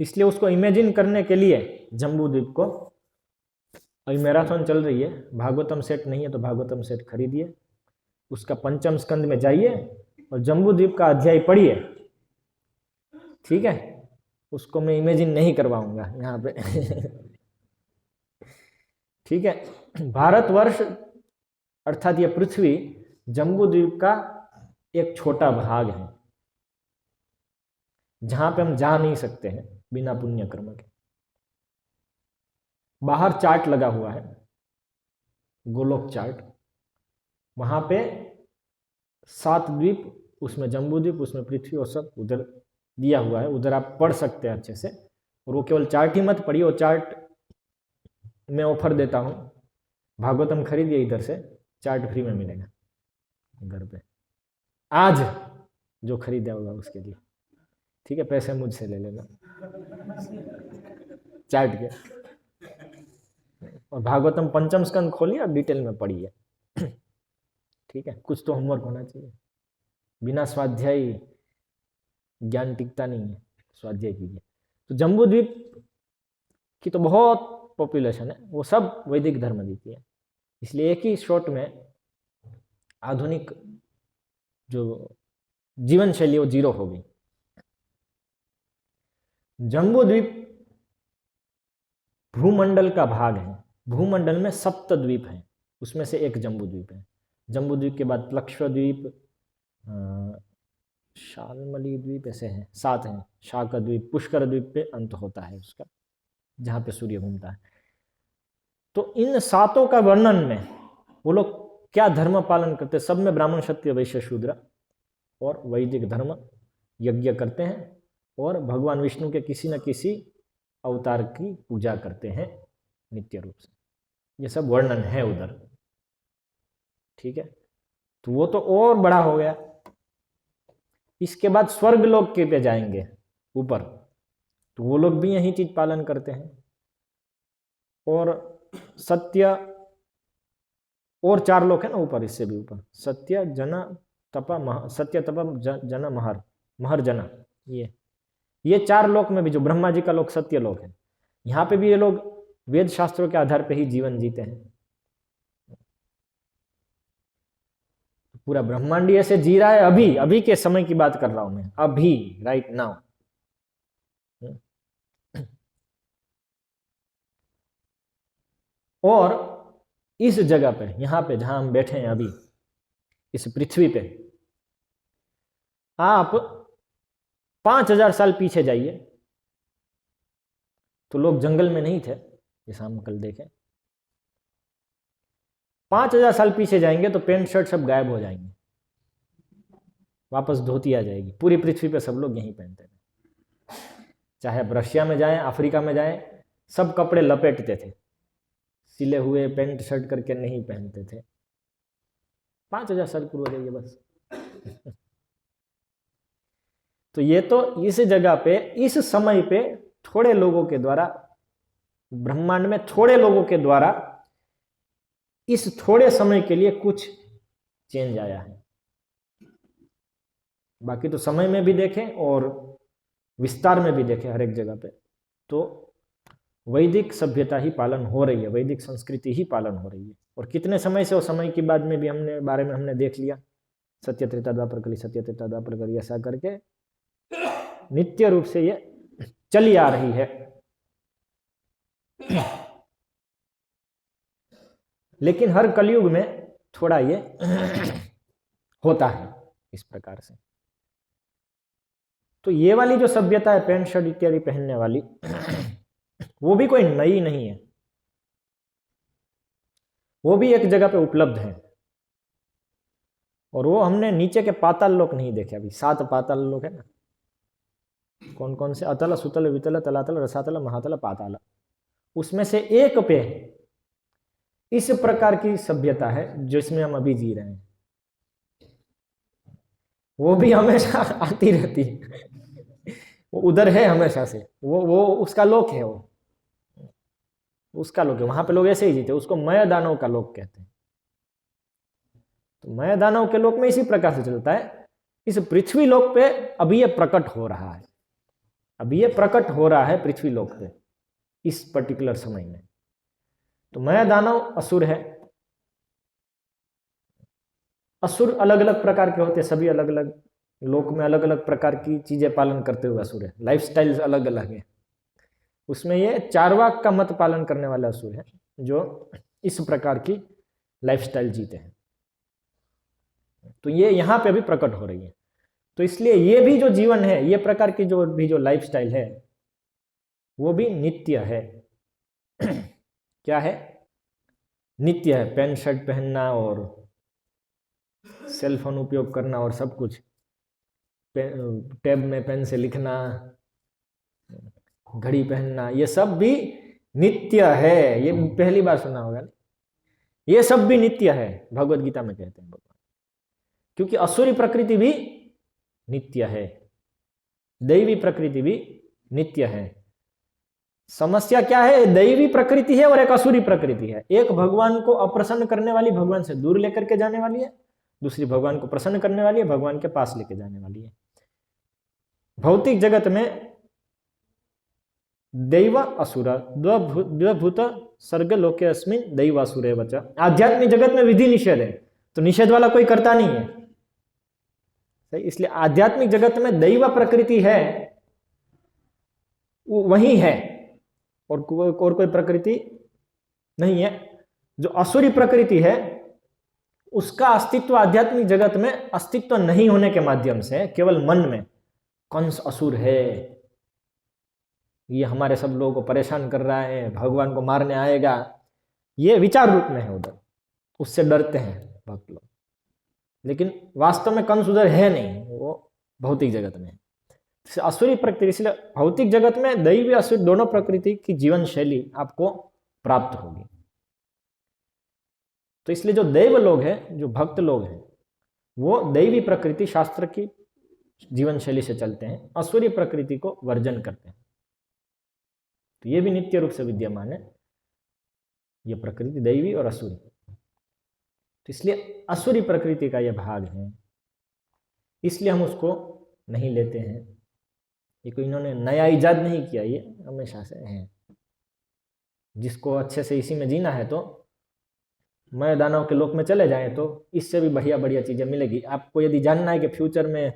इसलिए उसको इमेजिन करने के लिए जम्बू द्वीप को, अभी मैराथन चल रही है, भागवतम सेट नहीं है तो भागवतम सेट खरीदिए, उसका पंचम स्कंद में जाइए और जम्बू द्वीप का अध्याय पढ़िए, ठीक है। उसको मैं इमेजिन नहीं करवाऊंगा यहाँ पे ठीक है। भारतवर्ष अर्थात ये पृथ्वी जम्बू द्वीप का एक छोटा भाग है, जहां पे हम जा नहीं सकते हैं बिना पुण्य कर्म के। बाहर चार्ट लगा हुआ है, गोलोक चार्ट, वहां पे 7 द्वीप, उसमें जम्बू द्वीप, उसमें पृथ्वी और सब उधर दिया हुआ है, उधर आप पढ़ सकते हैं अच्छे से। और वो केवल चार्ट ही मत पढ़िए, वो चार्ट मैं ऑफर देता हूं, भागवतम खरीदिए इधर से, चार्ट फ्री में मिलेगा घर पे, आज जो खरीदा होगा उसके लिए, ठीक है। पैसे मुझसे ले लेना चार्ट के। और भागवतम पंचम स्कंद खोलिए, आप डिटेल में पढ़िए, ठीक है। कुछ तो होमवर्क होना चाहिए, बिना स्वाध्याय ज्ञान टिकता नहीं है, स्वाध्याय कीजिए। तो जम्बू द्वीप की तो बहुत पॉपुलेशन है, वो सब वैदिक धर्म देती है, इसलिए एक ही शॉट में आधुनिक जो जीवन शैली वो जीरो हो गई। जम्बू द्वीप भूमंडल का भाग है, भूमंडल में 7 द्वीप हैं, उसमें से एक जम्बू द्वीप है। जम्बू द्वीप के बाद प्लक्षद्वीप, शालमली द्वीप, ऐसे हैं 7 हैं, शाका द्वीप, पुष्कर द्वीप पे अंत होता है उसका, जहाँ पे सूर्य घूमता है। तो इन 7 का वर्णन में वो लोग क्या धर्म पालन करते, सब में ब्राह्मण क्षत्रिय वैश्य शूद्र और वैदिक धर्म यज्ञ करते हैं, और भगवान विष्णु के किसी न किसी अवतार की पूजा करते हैं नित्य रूप से। ये सब वर्णन है उधर, ठीक है। तो वो तो और बड़ा हो गया। इसके बाद स्वर्ग लोक के पे जाएंगे ऊपर, तो वो लोग भी यही चीज पालन करते हैं। और सत्य, और 4 लोक है ना ऊपर, इससे भी ऊपर, सत्य जना तप, सत्य तप जना महर जना, ये 4 लोक में भी जो ब्रह्मा जी का लोक सत्य लोक है, यहाँ पे भी ये लोग वेद शास्त्रों के आधार पे ही जीवन जीते हैं। पूरा ब्रह्मांड ऐसे जी रहा है, अभी के समय की बात कर रहा हूं मैं, अभी राइट नाउ। और इस जगह पे, यहां पे जहां हम बैठे हैं अभी, इस पृथ्वी पे, आप 5000 साल पीछे जाइए तो लोग जंगल में नहीं थे, जैसा हम कल देखें। 5000 साल पीछे जाएंगे तो पैंट शर्ट सब गायब हो जाएंगे, वापस धोती आ जाएगी। पूरी पृथ्वी पे सब लोग यही पहनते थे, चाहे आप रशिया में जाएं, अफ्रीका में जाएं, सब कपड़े लपेटते थे, सिले हुए पैंट शर्ट करके नहीं पहनते थे। 5000 साल पूर्व जाइए बस तो ये तो इस जगह पे, इस समय पे थोड़े लोगों के द्वारा, ब्रह्मांड में थोड़े लोगों के द्वारा इस थोड़े समय के लिए कुछ चेंज आया है। बाकी तो समय में भी देखें और विस्तार में भी देखें, हर एक जगह पे तो वैदिक सभ्यता ही पालन हो रही है, वैदिक संस्कृति ही पालन हो रही है। और कितने समय से, और समय के बाद में भी हमने बारे में हमने देख लिया, सत्य त्रेता द्वापर कली, सत्य त्रेता द्वापर कली, ऐसा करके नित्य रूप से ये चली आ रही है। लेकिन हर कलयुग में थोड़ा ये होता है इस प्रकार से। तो ये वाली जो सभ्यता है पैंट शर्ट इत्यादि पहनने वाली, वो भी कोई नई नहीं है, वो भी एक जगह पे उपलब्ध है। और वो हमने नीचे के पाताल लोक नहीं देखे अभी, 7 पाताल लोक है ना, कौन कौन से, अतल सुतल वितल तलातल रसातल महातल पाताल, उसमें से एक पे इस प्रकार की सभ्यता है जिसमें हम अभी जी रहे हैं। वो भी हमेशा आती रहती है, वो उधर है हमेशा से, वो उसका लोक है, वो उसका लोक है, वहां पे लोग ऐसे ही जीते, उसको मय दानव का लोक कहते हैं। तो मय दानव के लोक में इसी प्रकार से चलता है। इस पृथ्वी लोक पे अभी ये प्रकट हो रहा है, अब ये प्रकट हो रहा है पृथ्वी लोक पे इस पर्टिकुलर समय में। तो माया दानव असुर है। असुर अलग अलग प्रकार के होते हैं, सभी अलग अलग लोक में अलग अलग प्रकार की चीजें पालन करते हुए असुर है, लाइफ स्टाइल अलग अलग है। उसमें ये चारवाक का मत पालन करने वाले असुर है जो इस प्रकार की लाइफ स्टाइल जीते हैं। तो ये यहाँ पे अभी प्रकट हो रही है। तो इसलिए ये भी जो जीवन है, ये प्रकार की जो लाइफ स्टाइल है वो भी नित्य है। क्या है? नित्य है। पैंट शर्ट पहनना और सेल फोन उपयोग करना और सब कुछ, टैब में पेन से लिखना, घड़ी पहनना, ये सब भी नित्य है। ये पहली बार सुना होगा। ये सब भी नित्य है, भगवत गीता में कहते हैं भगवान। क्योंकि असुरी प्रकृति भी नित्य है, दैवी प्रकृति भी नित्य है। समस्या क्या है? दैवी प्रकृति है और एक असुरी प्रकृति है। एक भगवान को अप्रसन्न करने वाली, भगवान से दूर लेकर के जाने वाली है, दूसरी भगवान को प्रसन्न करने वाली है, भगवान के पास लेके जाने वाली है। भौतिक जगत में दैव असुर द्वभूत सर्ग लोके अस्मिन दैव असुरे वच। आध्यात्मिक जगत में विधि निषेध है, तो निषेध वाला कोई करता नहीं है, सही। इसलिए आध्यात्मिक जगत में दैव प्रकृति है, वही है, और कोई प्रकृति नहीं है। जो असुरी प्रकृति है उसका अस्तित्व आध्यात्मिक जगत में अस्तित्व नहीं होने के माध्यम से केवल मन में कंस असुर है, ये हमारे सब लोगों को परेशान कर रहा है, भगवान को मारने आएगा, ये विचार रूप में है उधर, उससे डरते हैं भक्त लोग। लेकिन वास्तव में कंस उधर है नहीं, वो भौतिक जगत में है। असुरी प्रकृति, इसलिए भौतिक जगत में दैवी असुर दोनों प्रकृति की जीवन शैली आपको प्राप्त होगी। तो इसलिए जो दैव लोग हैं, जो भक्त लोग हैं, वो दैवी प्रकृति शास्त्र की जीवन शैली से चलते हैं, असुरी प्रकृति को वर्जन करते हैं। तो ये भी नित्य रूप से विद्यमान है, ये प्रकृति दैवी और असुरी। तो इसलिए असुरी प्रकृति का यह भाग है, इसलिए हम उसको नहीं लेते हैं। ये कोई इन्होंने नया इजाद नहीं किया, ये हमेशा से है। जिसको अच्छे से इसी में जीना है तो माया दानव के लोक में चले जाएं, तो इससे भी बढ़िया बढ़िया चीजें मिलेगी। आपको यदि जानना है कि फ्यूचर में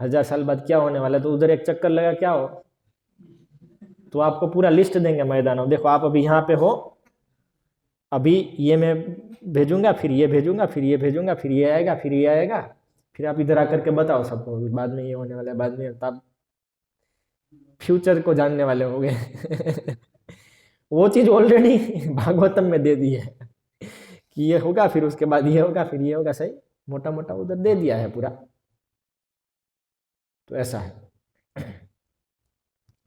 1000 साल बाद क्या होने वाला है, तो उधर एक चक्कर लगा क्या हो, तो आपको पूरा लिस्ट देंगे माया दानव। देखो आप अभी यहाँ पे हो, अभी ये मैं भेजूंगा, फिर ये भेजूंगा, फिर ये भेजूंगा, फिर ये आएगा, फिर ये आएगा, फिर आप इधर आकर के बताओ सबको बाद में ये होने वाला है, बाद में। तब फ्यूचर को जानने वाले हो गए। वो चीज ऑलरेडी भागवतम में दे दी है कि ये होगा, फिर उसके बाद ये होगा, फिर ये होगा, सही मोटा मोटा उधर दे दिया है पूरा। तो ऐसा है,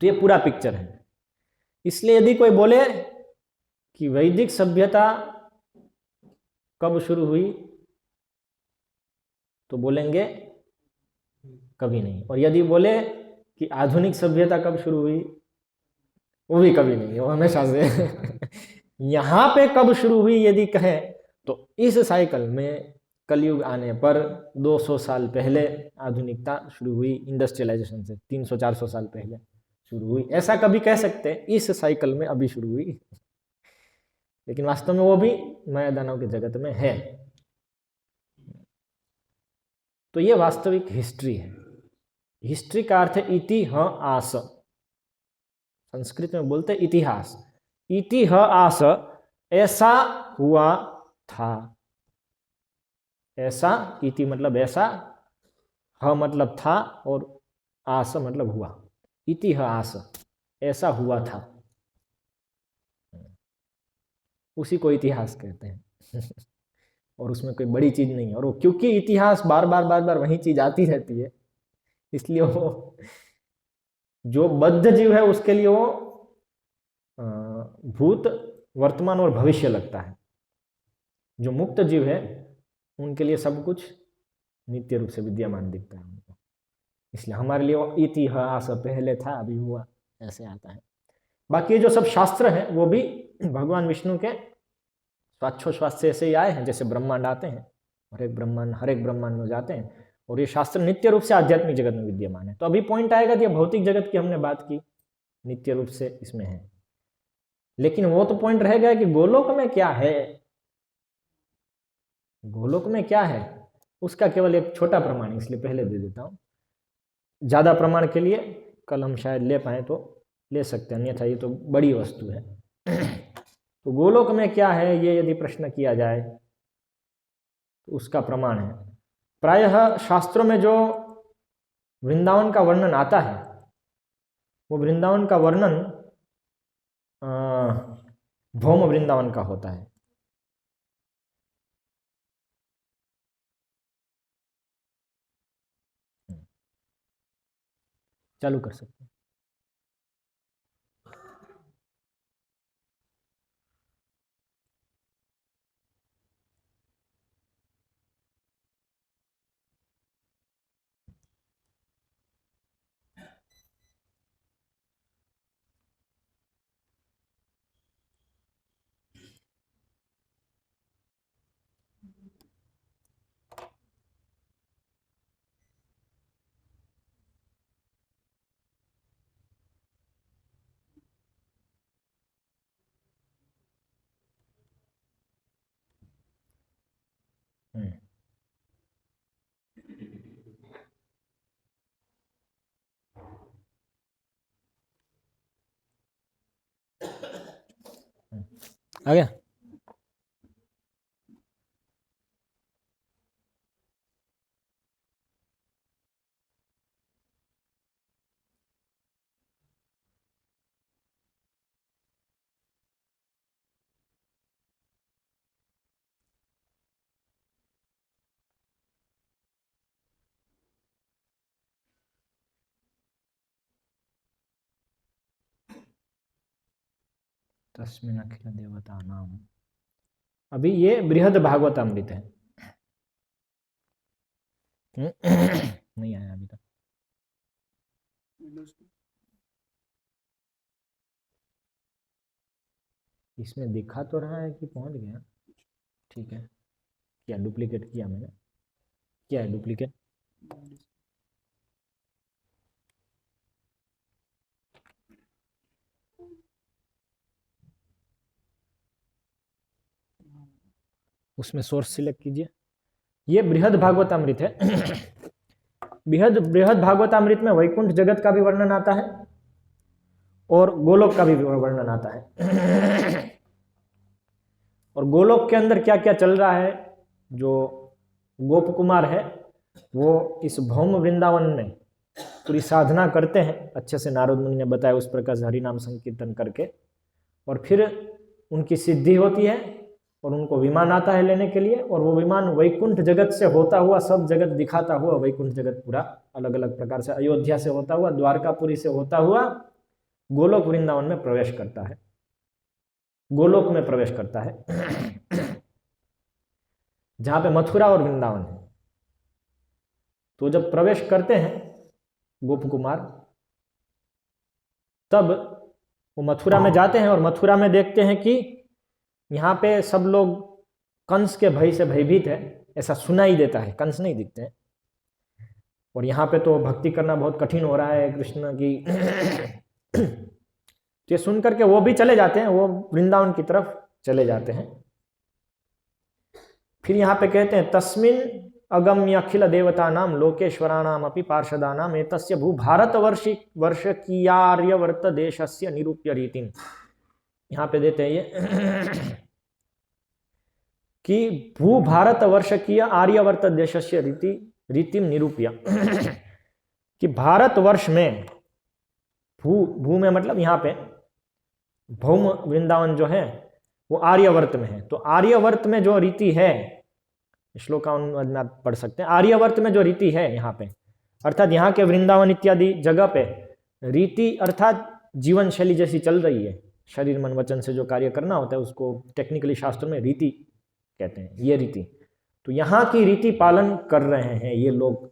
तो ये पूरा पिक्चर है। इसलिए यदि कोई बोले कि वैदिक सभ्यता कब शुरू हुई, तो बोलेंगे कभी नहीं। और यदि बोले कि आधुनिक सभ्यता कब शुरू हुई, वो भी कभी नहीं, वो हमेशा से। यहाँ पे कब शुरू हुई यदि कहें, तो इस साइकिल में कलयुग आने पर 200 साल पहले आधुनिकता शुरू हुई, इंडस्ट्रियलाइजेशन से 300-400 साल पहले शुरू हुई, ऐसा कभी कह सकते हैं। इस साइकिल में अभी शुरू हुई, लेकिन वास्तव में वो भी माया दानव के जगत में है। तो ये वास्तविक हिस्ट्री है। हिस्ट्री का अर्थ है इतिहास, संस्कृत में बोलते इतिहास। इतिहास, ऐसा हुआ था। ऐसा, इति मतलब ऐसा, ह मतलब था, और आस मतलब हुआ। इतिहास, ऐसा हुआ था, उसी को इतिहास कहते हैं। और उसमें कोई बड़ी चीज नहीं है। और वो क्योंकि इतिहास बार बार वही चीज आती रहती है, इसलिए वो जो बद्ध जीव है उसके लिए वो भूत, वर्तमान और भविष्य लगता है। जो मुक्त जीव है उनके लिए सब कुछ नित्य रूप से विद्यमान दिखता है उनको। इसलिए हमारे लिए वो इतिहास पहले था, अभी हुआ, ऐसे आता है। बाकी जो सब शास्त्र हैं वो भी भगवान विष्णु के स्वाच्छोश्वास से ऐसे ही आए हैं। जैसे ब्रह्मांड आते हैं, हर एक ब्रह्मांड में जाते हैं, और ये शास्त्र नित्य रूप से आध्यात्मिक जगत में विद्यमान है। तो अभी पॉइंट आएगा कि भौतिक जगत की हमने बात की, नित्य रूप से इसमें है, लेकिन वो तो पॉइंट रह गया कि गोलोक में क्या है। गोलोक में क्या है उसका केवल एक छोटा प्रमाण, इसलिए पहले दे देता हूं। ज्यादा प्रमाण के लिए कल हम शायद ले पाए तो ले सकते हैं, अन्यथा ये तो बड़ी वस्तु है। तो गोलोक में क्या है ये यदि प्रश्न किया जाए तो उसका प्रमाण है प्रायः शास्त्रों में जो वृंदावन का वर्णन आता है, वो वृंदावन का वर्णन भौम वृंदावन का होता है। चालू कर सकते हैं। आ गया। तस्मिन् अखिल देवता नाम, अभी ये बृहद भागवतामृत है। नहीं आया अभी तक। इसमें दिखा तो रहा है कि पहुंच गया, ठीक है। क्या डुप्लीकेट किया मैंने? क्या है डुप्लीकेट? उसमें सोर्स सिलेक्ट कीजिए। ये बृहद भागवतामृत है। बृहद भागवतामृत में वैकुंठ जगत का भी वर्णन आता है और गोलोक का भी वर्णन आता है। और गोलोक के अंदर क्या क्या चल रहा है, जो गोप कुमार है वो इस भौम वृंदावन में पूरी साधना करते हैं, अच्छे से नारद मुनि ने बताया उस प्रकार से हरि नाम संकीर्तन करके, और फिर उनकी सिद्धि होती है और उनको विमान आता है लेने के लिए, और वो विमान वैकुंठ जगत से होता हुआ, सब जगत दिखाता हुआ, वैकुंठ जगत पूरा अलग अलग प्रकार से, अयोध्या से होता हुआ, द्वारकापुरी से होता हुआ गोलोक वृंदावन में प्रवेश करता है, गोलोक में प्रवेश करता है, जहां पे मथुरा और वृंदावन है। तो जब प्रवेश करते हैं गोप कुमार, तब वो मथुरा में जाते हैं और मथुरा में देखते हैं कि यहाँ पे सब लोग कंस के भय से भयभीत है, ऐसा सुनाई देता है, कंस नहीं दिखते हैं। और यहाँ पे तो भक्ति करना बहुत कठिन हो रहा है कृष्ण की। तो ये सुन करके वो भी चले जाते हैं, वो वृंदावन की तरफ चले जाते हैं। फिर यहाँ पे कहते हैं तस्मिन् अगम्य अखिल देवता नाम लोकेश्वराणाम अपि पार्षदानाम एतस्य भू भारत वर्षकीयार्यवर्त देशस्य निरूप्य रीतिम। यहाँ पे देते हैं ये कि भू भारत वर्षकीय आर्यवर्त देशस्य रीतिम निरूप्य, कि भारत वर्ष में, भू में मतलब यहाँ पे भौम वृंदावन जो है वो आर्यवर्त में है। तो आर्यवर्त में जो रीति है, श्लोक का अनुवाद में आप पढ़ सकते हैं, आर्यवर्त में जो रीति है यहाँ पे, अर्थात यहाँ के वृंदावन इत्यादि जगह पे रीति अर्थात जीवन शैली जैसी चल रही है, शरीर मन वचन से जो कार्य करना होता है उसको टेक्निकली शास्त्रों में रीति कहते हैं, ये रीति। तो यहाँ की रीति पालन कर रहे हैं ये लोग,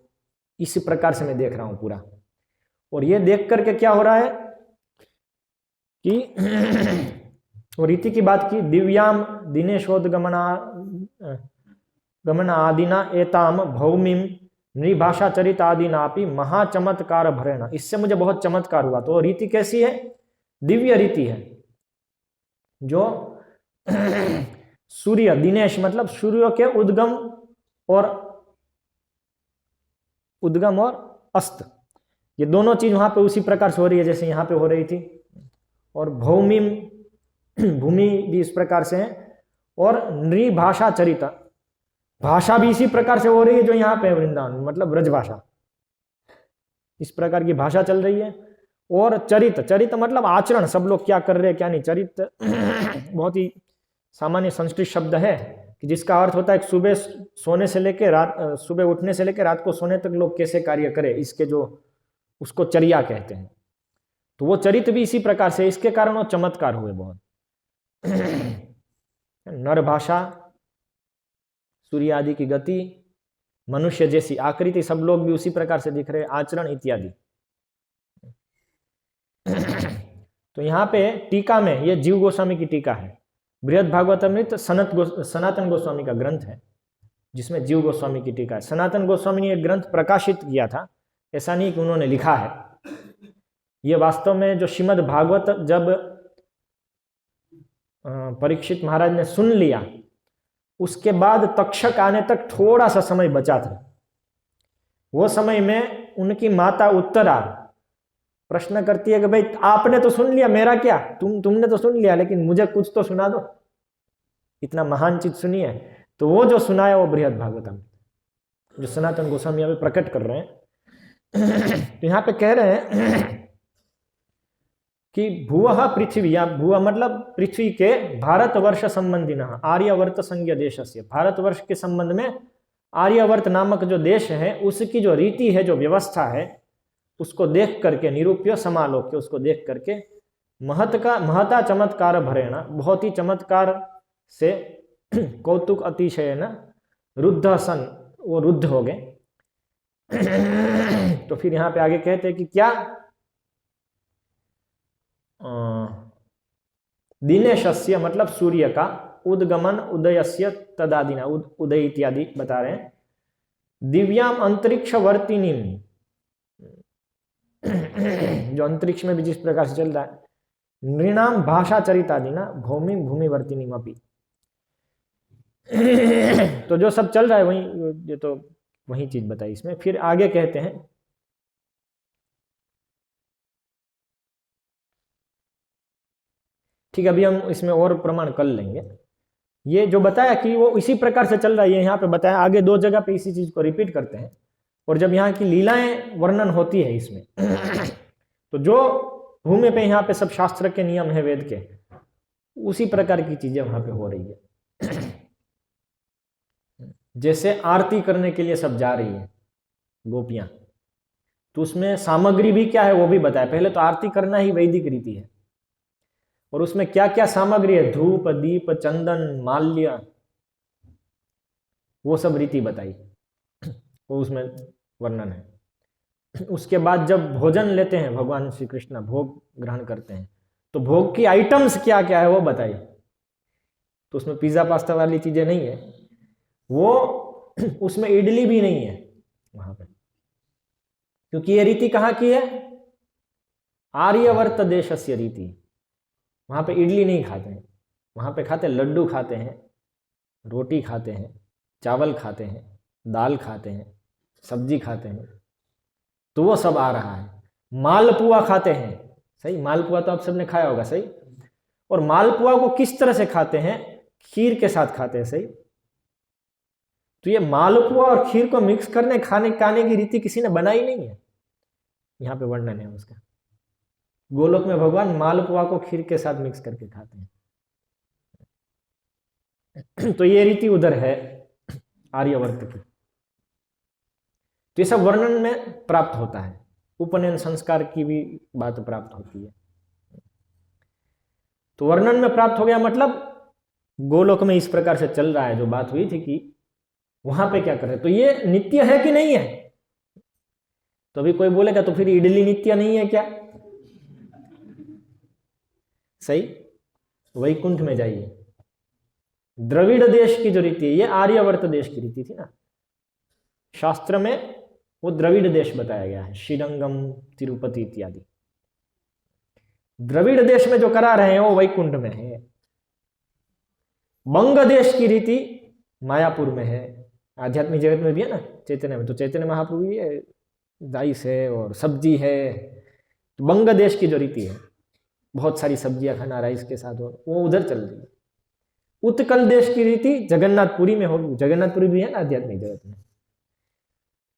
इस प्रकार से मैं देख रहा हूँ पूरा। और ये देख करके क्या हो रहा है कि वो रीति की बात की, दिव्याम दिनेशोदगमना आदिना एताम भौमीम नृभाषा चरित आदि नापी महाचमत्कार भरेण, इससे मुझे बहुत चमत्कार हुआ। तो रीति कैसी है? दिव्य रीति है, जो सूर्य दिनेश मतलब सूर्य के उद्गम और अस्त, ये दोनों चीज वहां पे उसी प्रकार से हो रही है जैसे यहाँ पे हो रही थी। और भूमि भी इस प्रकार से है। और नृभाषा चरिता, भाषा भी इसी प्रकार से हो रही है जो यहाँ पे वृंदावन मतलब ब्रजभाषा, इस प्रकार की भाषा चल रही है। और चरित मतलब आचरण, सब लोग क्या कर रहे हैं क्या नहीं। चरित बहुत ही सामान्य संस्कृत शब्द है कि जिसका अर्थ होता है सुबह सोने से लेकर सुबह उठने से लेकर रात को सोने तक लोग कैसे कार्य करें, इसके जो उसको चर्या कहते हैं। तो वो चरित भी इसी प्रकार से, इसके कारण वो चमत्कार हुए बहुत। नर भाषा, सूर्य आदि की गति, मनुष्य जैसी आकृति, सब लोग भी उसी प्रकार से दिख रहे, आचरण इत्यादि। तो यहाँ पे टीका में, ये जीव गोस्वामी की टीका है, बृहद भागवतामृत सनातन गोस्वामी का ग्रंथ है जिसमें जीव गोस्वामी की टीका है। सनातन गोस्वामी ने एक ग्रंथ प्रकाशित किया था, ऐसा नहीं कि उन्होंने लिखा है। ये वास्तव में जो श्रीमद् भागवत जब परीक्षित महाराज ने सुन लिया, उसके बाद तक्षक आने तक थोड़ा सा समय बचा था। वो समय में उनकी माता उत्तरा प्रश्न करती है कि भाई आपने तो सुन लिया, मेरा क्या, तुमने तो सुन लिया, लेकिन मुझे कुछ तो सुना दो, इतना महान चीज सुनी है। तो वो जो सुनाया वो बृहद भागवतम, जो सनातन गोस्वामी अभी प्रकट कर रहे हैं। तो यहाँ पे कह रहे हैं कि भुवः पृथ्वी, या भुव मतलब पृथ्वी के, भारतवर्ष संबंधिनः आर्यवर्त संज्ञ देशस्य, भारतवर्ष के संबंध में आर्यवर्त नामक जो देश है उसकी जो रीति है, जो व्यवस्था है, उसको देख करके, निरूप्य समालोक्य, उसको देख करके महता चमत्कार भरेण, बहुत ही चमत्कार से कौतुक अतिशय न रुद्ध सन, वो रुद्ध हो गए। तो फिर यहाँ पे आगे कहते हैं कि क्या, दिनेशस्य मतलब सूर्य का, उद्गमन उदयस्य तदादिना, उदय इत्यादि बता रहे हैं। दिव्याम अंतरिक्षवर्तिनीम, जो अंतरिक्ष में भी जिस प्रकार से चल रहा है, नृणाम भाषा चरितादिना भूमि भूमिवर्तिनीम अपि। तो जो सब चल रहा है वही, ये तो वही चीज बताई इसमें। फिर आगे कहते हैं, ठीक है, अभी हम इसमें और प्रमाण कर लेंगे। ये जो बताया कि वो इसी प्रकार से चल रहा है, ये यहाँ पे बताया, आगे दो जगह पे इसी चीज को रिपीट करते हैं। और जब यहाँ की लीलाएं वर्णन होती है इसमें, तो जो भूमि पे यहाँ पे सब शास्त्र के नियम है वेद के, उसी प्रकार की चीजें वहां पे हो रही है। जैसे आरती करने के लिए सब जा रही है गोपियां, तो उसमें सामग्री भी क्या है वो भी बताया। पहले तो आरती करना ही वैदिक रीति है, और उसमें क्या क्या सामग्री है, धूप दीप चंदन माल्य, वो सब रीति बताई, वो उसमें वर्णन है। उसके बाद जब भोजन लेते हैं, भगवान श्री कृष्ण भोग ग्रहण करते हैं, तो भोग की आइटम्स क्या क्या है वो बताई। तो उसमें पिज्जा पास्ता वाली चीजें नहीं है, वो उसमें इडली भी नहीं है वहां पे, क्योंकि ये रीति कहाँ की है, आर्यवर्त देशस्य रीति। वहां पे इडली नहीं खाते हैं, वहां पे खाते लड्डू खाते हैं, रोटी खाते हैं, चावल खाते हैं, दाल खाते हैं, सब्जी खाते हैं। तो वो सब आ रहा है। मालपुआ खाते हैं, सही, मालपुआ तो आप सबने खाया होगा, सही। और मालपुआ को किस तरह से खाते हैं, खीर के साथ खाते हैं, सही। तो ये मालपुआ और खीर को मिक्स करने खाने की रीति किसी ने बनाई नहीं है, यहाँ पे वर्णन है उसका। गोलोक में भगवान मालपुआ को खीर के साथ मिक्स करके खाते हैं। तो ये रीति उधर है आर्यवर्त की। तो ये सब वर्णन में प्राप्त होता है, उपनयन संस्कार की भी बात प्राप्त होती है। तो वर्णन में प्राप्त हो गया, मतलब गोलोक में इस प्रकार से चल रहा है। जो बात हुई थी कि वहां पे क्या कर रहे, तो ये नित्य है कि नहीं है। तो अभी कोई बोलेगा तो फिर इडली नित्य नहीं है क्या, सही। वैकुंठ में जाइए, द्रविड़ देश की जो रीति है, ये आर्यवर्त देश की रीति थी ना। शास्त्र में वो द्रविड़ देश बताया गया है, श्रीरंगम, तिरुपति इत्यादि। द्रविड़ देश में जो करा रहे हैं वो वैकुंठ में है। बंग देश की रीति मायापुर में है। आध्यात्मिक जगत में भी है ना, चैतन्य में, तो चैतन्य महाप्रभु भी है, दाइस है और सब्जी है। तो बंग देश की जो रीति है, बहुत सारी सब्जियां खाना राइस के साथ, और वो उधर चल रही है। उत्कल देश की रीति जगन्नाथपुरी में होगी, जगन्नाथपुरी भी है ना आध्यात्मिक जगत में।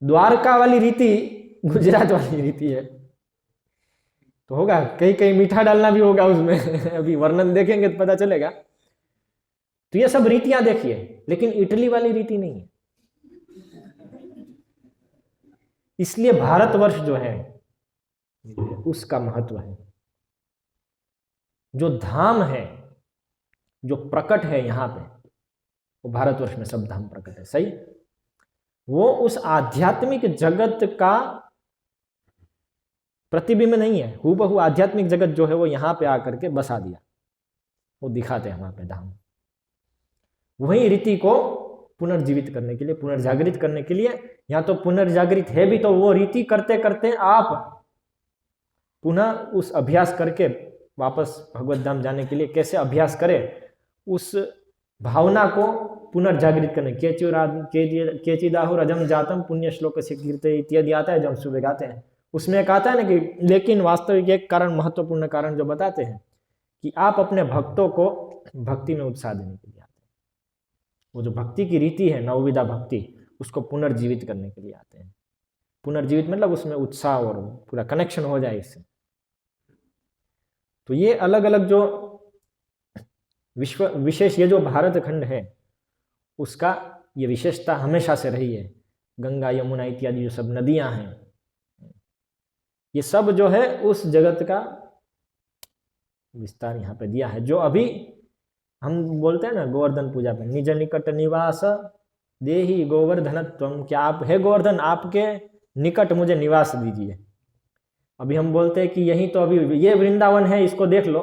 द्वारका वाली रीति गुजरात वाली रीति है। तो होगा कहीं कहीं मीठा डालना भी होगा उसमें अभी वर्णन देखेंगे तो पता चलेगा। तो ये सब रीतियां देखिए, लेकिन इटली वाली रीति नहीं है। इसलिए भारतवर्ष जो है उसका महत्व है। जो धाम है, जो प्रकट है यहां पे, वो भारतवर्ष में सब धाम प्रकट है, सही। वो उस आध्यात्मिक जगत का प्रतिबिंब नहीं है। हूबहू आध्यात्मिक जगत जो है वो यहां पे आकर के बसा दिया, वो दिखाते हैं वहां पे धाम। वही रीति को पुनर्जीवित करने के लिए, पुनर्जागृत करने के लिए, या तो पुनर्जागृत है भी तो वो रीति करते करते आप पुनः उस अभ्यास करके वापस भगवत धाम जाने के लिए कैसे अभ्यास करें, उस भावना को पुनर्जागृत करने। केचिदाहु रजम जातम पुण्य श्लोक से कीर्ते इत्यादि आता है जो हम सुबह गाते हैं। उसमें एक आता है ना कि लेकिन वास्तविक एक कारण, महत्वपूर्ण कारण जो बताते हैं कि आप अपने भक्तों को भक्ति में उत्साह देने के लिए आते हैं। वो जो भक्ति की रीति है, नवविधा भक्ति, उसको पुनर्जीवित करने के लिए आते हैं। पुनर्जीवित मतलब उसमें उत्साह और पूरा कनेक्शन हो जाए इससे। तो ये अलग अलग जो विशेष, ये जो भारत खंड है उसका ये विशेषता हमेशा से रही है। गंगा, यमुना इत्यादि जो सब नदियां हैं, ये सब जो है उस जगत का विस्तार यहाँ पे दिया है। जो अभी हम बोलते हैं ना गोवर्धन पूजा पे, निज निकट निवास देहि गोवर्धनत्वम, क्या आप है गोवर्धन, आपके निकट मुझे निवास दीजिए। अभी हम बोलते हैं कि यही तो अभी ये वृंदावन है, इसको देख लो,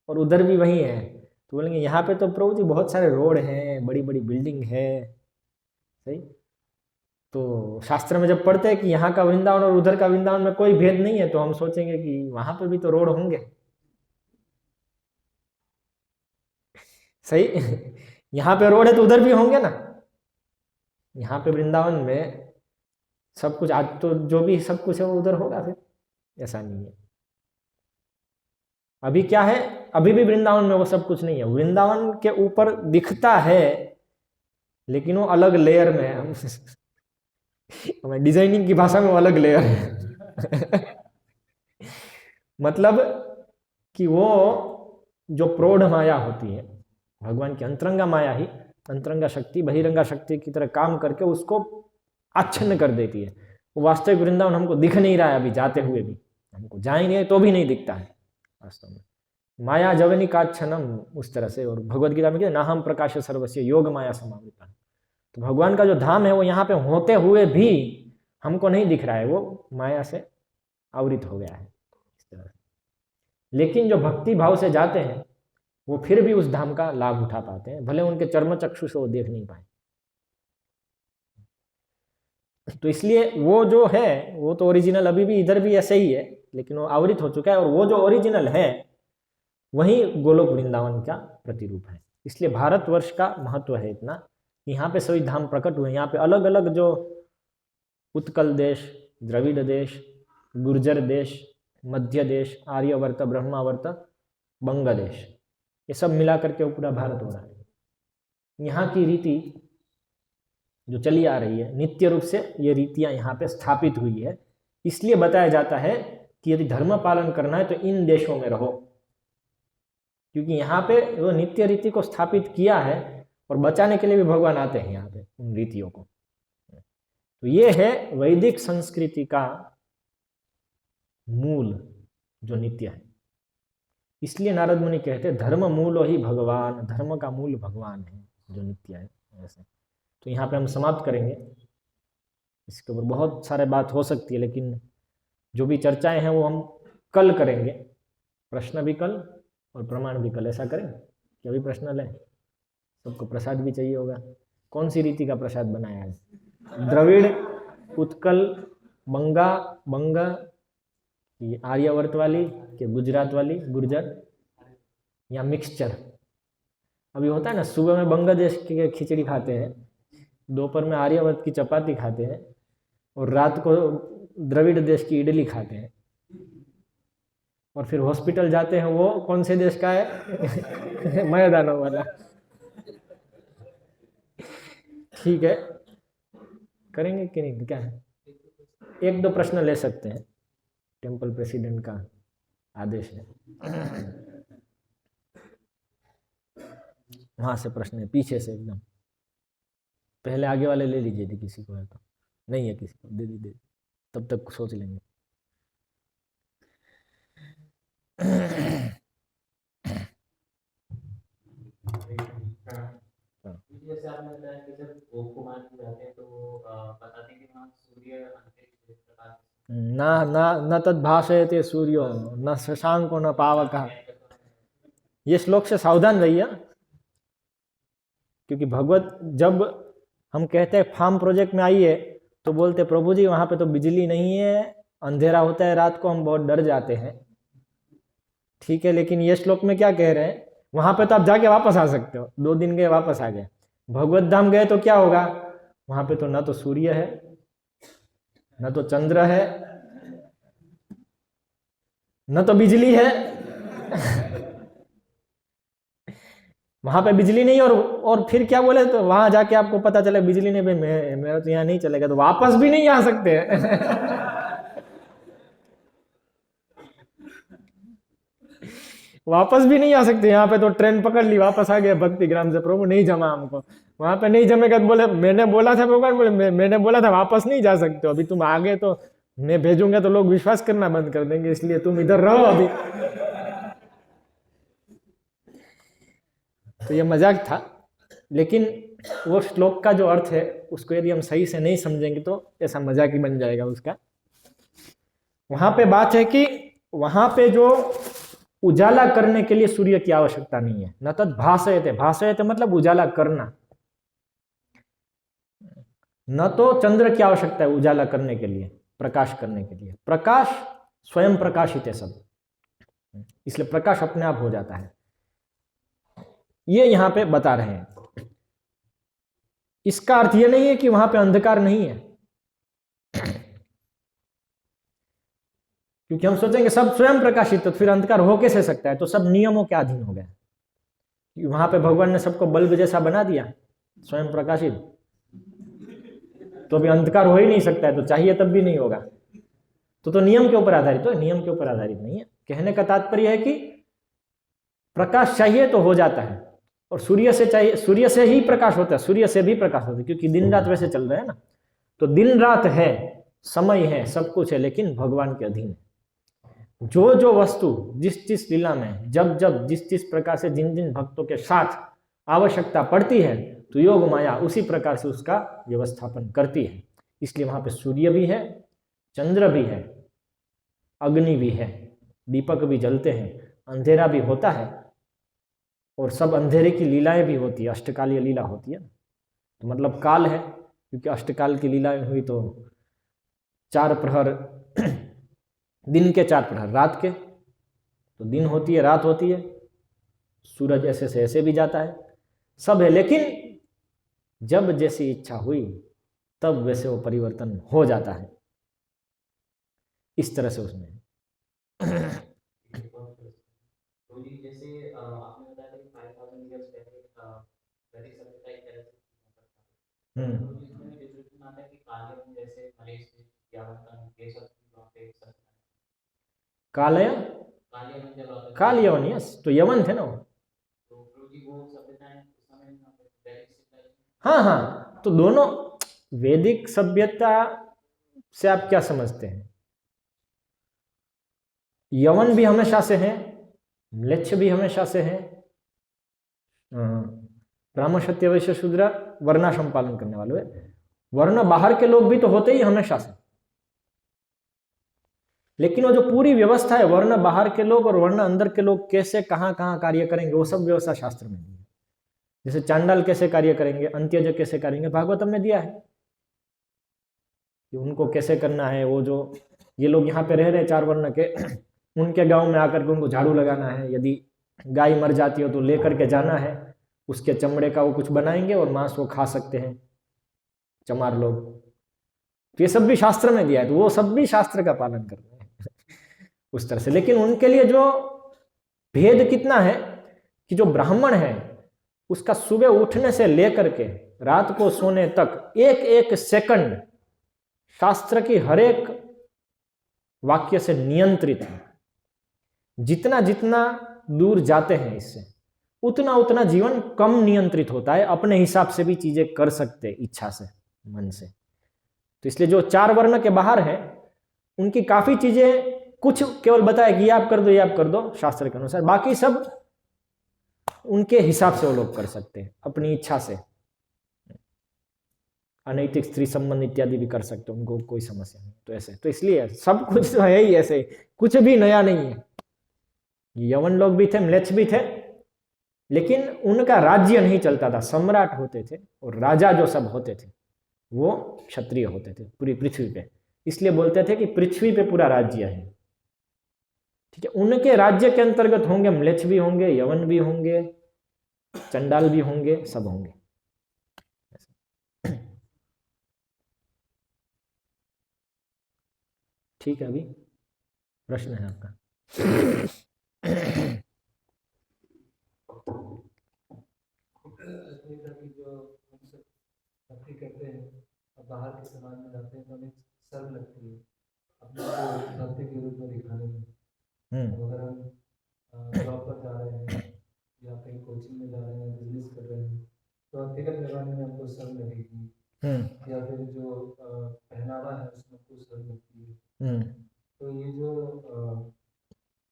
और उधर भी वही है। तो बोलेंगे यहाँ पे तो प्रभु जी बहुत सारे रोड हैं, बड़ी बड़ी बिल्डिंग है, सही। तो शास्त्र में जब पढ़ते हैं कि यहाँ का वृंदावन और उधर का वृंदावन में कोई भेद नहीं है, तो हम सोचेंगे कि वहां पे भी तो रोड होंगे, सही। यहाँ पे रोड है तो उधर भी होंगे ना। यहाँ पे वृंदावन में सब कुछ, आज तो जो भी सब कुछ है वो उधर होगा, फिर ऐसा नहीं है। अभी क्या है, अभी भी वृंदावन में वो सब कुछ नहीं है। वृंदावन के ऊपर दिखता है, लेकिन वो अलग लेयर में है। हमें डिजाइनिंग की भाषा में वो अलग लेयर है। मतलब कि वो जो प्रौढ़ माया होती है, भगवान की अंतरंगा माया ही, अंतरंगा शक्ति बहिरंगा शक्ति की तरह काम करके उसको आच्छन्न कर देती है। वो वास्तविक वृंदावन हमको दिख नहीं रहा है, अभी जाते हुए भी हमको जाएंगे तो भी नहीं दिखता है वास्तव में। माया जवनिकाच्छनम, उस तरह से। और भगवद गीता में क्या, नाहम प्रकाश सर्वस्य योग माया समावृता। तो भगवान का जो धाम है वो यहाँ पे होते हुए भी हमको नहीं दिख रहा है, वो माया से आवृत हो गया है इस तरह से। लेकिन जो भक्ति भाव से जाते हैं वो फिर भी उस धाम का लाभ उठा पाते हैं, भले उनके चर्म चक्षु से वो देख नहीं पाए। तो इसलिए वो जो है वो तो ओरिजिनल अभी भी इधर भी ऐसे ही है, लेकिन वो आवृत हो चुका है। और वो जो ओरिजिनल है वही गोलोक वृंदावन का प्रतिरूप है। इसलिए भारतवर्ष का महत्व है इतना, यहाँ पे सभी धाम प्रकट हुए। यहाँ पे अलग अलग जो उत्कल देश, द्रविड़ देश, गुर्जर देश, मध्य देश, आर्यवर्त, ब्रह्मावर्त, बंग देश, ये सब मिला करके पूरा भारत हो रहा है। यहाँ की रीति जो चली आ रही है नित्य रूप से, ये रीतियां यहाँ पे स्थापित हुई है। इसलिए बताया जाता है कि यदि धर्म पालन करना है तो इन देशों में रहो, क्योंकि यहाँ पे वो नित्य रीति को स्थापित किया है और बचाने के लिए भी भगवान आते हैं यहाँ पे उन रीतियों को। तो ये है वैदिक संस्कृति का मूल जो नित्य है। इसलिए नारद मुनि कहते हैं धर्म मूलो ही भगवान, धर्म का मूल भगवान है जो नित्य है। ऐसे तो यहाँ पे हम समाप्त करेंगे। इसके ऊपर बहुत सारे बात हो सकती है, लेकिन जो भी चर्चाएं हैं वो हम कल करेंगे। प्रश्न भी कल और प्रमाण भी कल। ऐसा करें कि अभी प्रश्न लें, सबको प्रसाद भी चाहिए होगा। कौन सी रीति का प्रसाद बनाया है? द्रविड़ उत्कल, बंगा, बंगा, ये आर्यावर्त वाली कि गुजरात वाली गुर्जर, या मिक्सचर। अभी होता है ना, सुबह में बांग्लादेश की खिचड़ी खाते हैं, दोपहर में आर्यावर्त की चपाती खाते हैं, और रात को द्रविड़ देश की इडली खाते हैं, और फिर हॉस्पिटल जाते हैं, वो कौन से देश का है? मैदानों वाला। ठीक है, करेंगे कि नहीं, क्या है? एक दो प्रश्न ले सकते हैं, टेम्पल प्रेसिडेंट का आदेश है। वहां से प्रश्न है, पीछे से एकदम, पहले आगे वाले ले लीजिए यदि किसी को है तो, नहीं है किसी को दे दीजिए, तब तक सोच लेंगे। जैसे आपने बताया कि जब गोकुमार जाते हैं तो बताते हैं कि वहाँ सूर्य अंतरिक्ष प्रकाश न तद भाषयते सूर्यो न शशांको न पावकः। ये श्लोक से सावधान रहिए, क्योंकि भगवत जब हम कहते हैं फार्म प्रोजेक्ट में आइए तो बोलते प्रभु जी वहां पे तो बिजली नहीं है, अंधेरा होता है रात को, हम बहुत डर जाते हैं। ठीक है, लेकिन ये श्लोक में क्या कह रहे हैं, वहां पे तो आप जाके वापस आ सकते हो, 2 दिन गए वापस आ गए। भगवत धाम गए तो क्या होगा, वहां पे तो ना तो सूर्य है, न तो चंद्र है, न तो बिजली है। वहां पे बिजली नहीं, और फिर क्या बोले, तो वहां जाके आपको पता चले बिजली नहीं, भाई मेरा तो यहाँ नहीं चलेगा, तो वापस भी नहीं आ सकते हैं। वापस भी नहीं आ सकते, यहाँ पे तो ट्रेन पकड़ ली, वापस आ गए भक्ति ग्राम से, प्रभु नहीं जमा हमको, वहां पे नहीं जमेगा तो बोले मैंने बोला था, भगवान बोले मैंने बोला था वापस नहीं जा सकते, अभी तुम आ गए तो मैं भेजूंगा तो लोग विश्वास करना बंद कर देंगे, इसलिए तुम इधर रहो अभी। तो ये मजाक था, लेकिन वो श्लोक का जो अर्थ है उसको यदि हम सही से नहीं समझेंगे तो ऐसा मजाक ही बन जाएगा उसका। वहां पे बात है कि वहां पे जो उजाला करने के लिए सूर्य की आवश्यकता नहीं है, न तद भासयते, भासयते मतलब उजाला करना, न तो चंद्र की आवश्यकता है उजाला करने के लिए, प्रकाश करने के लिए, प्रकाश स्वयं प्रकाशित है सब, इसलिए प्रकाश अपने आप हो जाता है, ये यहां पे बता रहे हैं। इसका अर्थ यह नहीं है कि वहां पे अंधकार नहीं है, क्योंकि हम सोचेंगे सब स्वयं प्रकाशित तो फिर अंधकार हो कैसे सकता है, तो सब नियमों के अधीन हो गया। वहां पे भगवान ने सबको बल्ब जैसा बना दिया स्वयं प्रकाशित, तो अभी अंधकार हो ही नहीं सकता है, तो चाहिए तब भी नहीं होगा, तो नियम के ऊपर आधारित, तो नियम के ऊपर आधारित नहीं है। कहने का तात्पर्य है कि प्रकाश चाहिए तो हो जाता है, और सूर्य से चाहिए, सूर्य से ही प्रकाश होता है, सूर्य से भी प्रकाश होता है, क्योंकि दिन रात वैसे चल रहा है ना, तो दिन रात है, समय है, सब कुछ है, लेकिन भगवान के अधीन है। जो जो वस्तु जिस जिस लीला में जब जब जिस जिस प्रकार से जिन जिन भक्तों के साथ आवश्यकता पड़ती है, तो योग माया उसी प्रकार से उसका व्यवस्थापन करती है। इसलिए वहां पे सूर्य भी है, चंद्र भी है, अग्नि भी है, दीपक भी जलते हैं, अंधेरा भी होता है, और सब अंधेरे की लीलाएं भी होती है, अष्टकालीय लीला होती है, तो मतलब काल है, क्योंकि अष्टकाल की लीलाएं हुई तो 4 प्रहर दिन के, 4 प्रहर रात के, तो दिन होती है रात होती है, सूरज ऐसे से ऐसे भी जाता है, सब है, लेकिन जब जैसी इच्छा हुई तब वैसे वो परिवर्तन हो जाता है, इस तरह से उसमें। जैसे आपने बताया कि 5000 ईयर्स पहले वैदिक सभ्यता एक तरह से डिस्क्रिप्शन आता है कि काले जैसे मलेशिया यावतन ये सब वहां पे एक साथ कालय काल यवन, यस, तो यवन थे ना वो, वो सभ्यताएं उस समय वैदिक, हाँ हाँ, तो दोनों वैदिक सभ्यता से आप क्या समझते हैं? यवन भी हमेशा से है, म्लेच्छ भी हमेशा से है, ब्राह्मण क्षत्रिय वैश्य शूद्र वर्णाश्रम पालन करने वाले, वर्ण बाहर के लोग भी तो होते ही हमेशा से, लेकिन वो जो पूरी व्यवस्था है, वर्ण बाहर के लोग और वर्ण अंदर के लोग कैसे कहां कहां कार्य करेंगे, वो सब व्यवस्था शास्त्र में दी है। जैसे चांडाल कैसे कार्य करेंगे, अंत्यज कैसे करेंगे, भागवतम में दिया है। कि उनको कैसे करना है। वो जो ये लोग यहाँ पे रह रहे 4 वर्ण के, उनके गांव में आकर के उनको झाड़ू लगाना है। यदि गाय मर जाती हो तो लेकर के जाना है, उसके चमड़े का वो कुछ बनाएंगे और मांस वो खा सकते हैं चमार लोग। ये सब भी शास्त्र में दिया है, तो वो सब भी शास्त्र का पालन कर रहे हैं उस तरह से। लेकिन उनके लिए जो भेद कितना है कि जो ब्राह्मण है उसका सुबह उठने से लेकर के रात को सोने तक एक एक सेकंड शास्त्र की हर एक वाक्य से नियंत्रित है। जितना जितना दूर जाते हैं इससे उतना उतना जीवन कम नियंत्रित होता है, अपने हिसाब से भी चीजें कर सकते इच्छा से, मन से। तो इसलिए जो 4 वर्ण के बाहर है उनकी काफी चीजें, कुछ केवल बताया कि ये आप कर दो, ये आप कर दो शास्त्र के अनुसार, बाकी सब उनके हिसाब से वो लोग कर सकते हैं अपनी इच्छा से। अनैतिक स्त्री संबंध इत्यादि भी कर सकते हैं, उनको कोई समस्या नहीं। तो ऐसे तो इसलिए सब कुछ तो है ही ऐसे, कुछ भी नया नहीं है। यवन लोग भी थे, म्लेच्छ भी थे, लेकिन उनका राज्य नहीं चलता था। सम्राट होते थे और राजा जो सब होते थे वो क्षत्रिय होते थे पूरी पृथ्वी पे। इसलिए बोलते थे कि पृथ्वी पे पूरा राज्य है, ठीक है। उनके राज्य के अंतर्गत होंगे म्लेच्छ भी होंगे, यवन भी होंगे, चंडाल भी होंगे, सब होंगे। ठीक है, अभी प्रश्न है आपका? भक्ति करते हैं और बाहर के समाज में जाते हैं तो हमें शर्म लगती है अपने को भक्ति के रूप में दिखाने में। अगर हम जॉब पर जा रहे हैं या कहीं कोचिंग में जा रहे हैं, बिजनेस कर रहे हैं, तो तिलक लगाने में हमको शर्म लगेगी, या फिर जो पहनावा है उसमें हमको शर्म लगती है। तो ये जो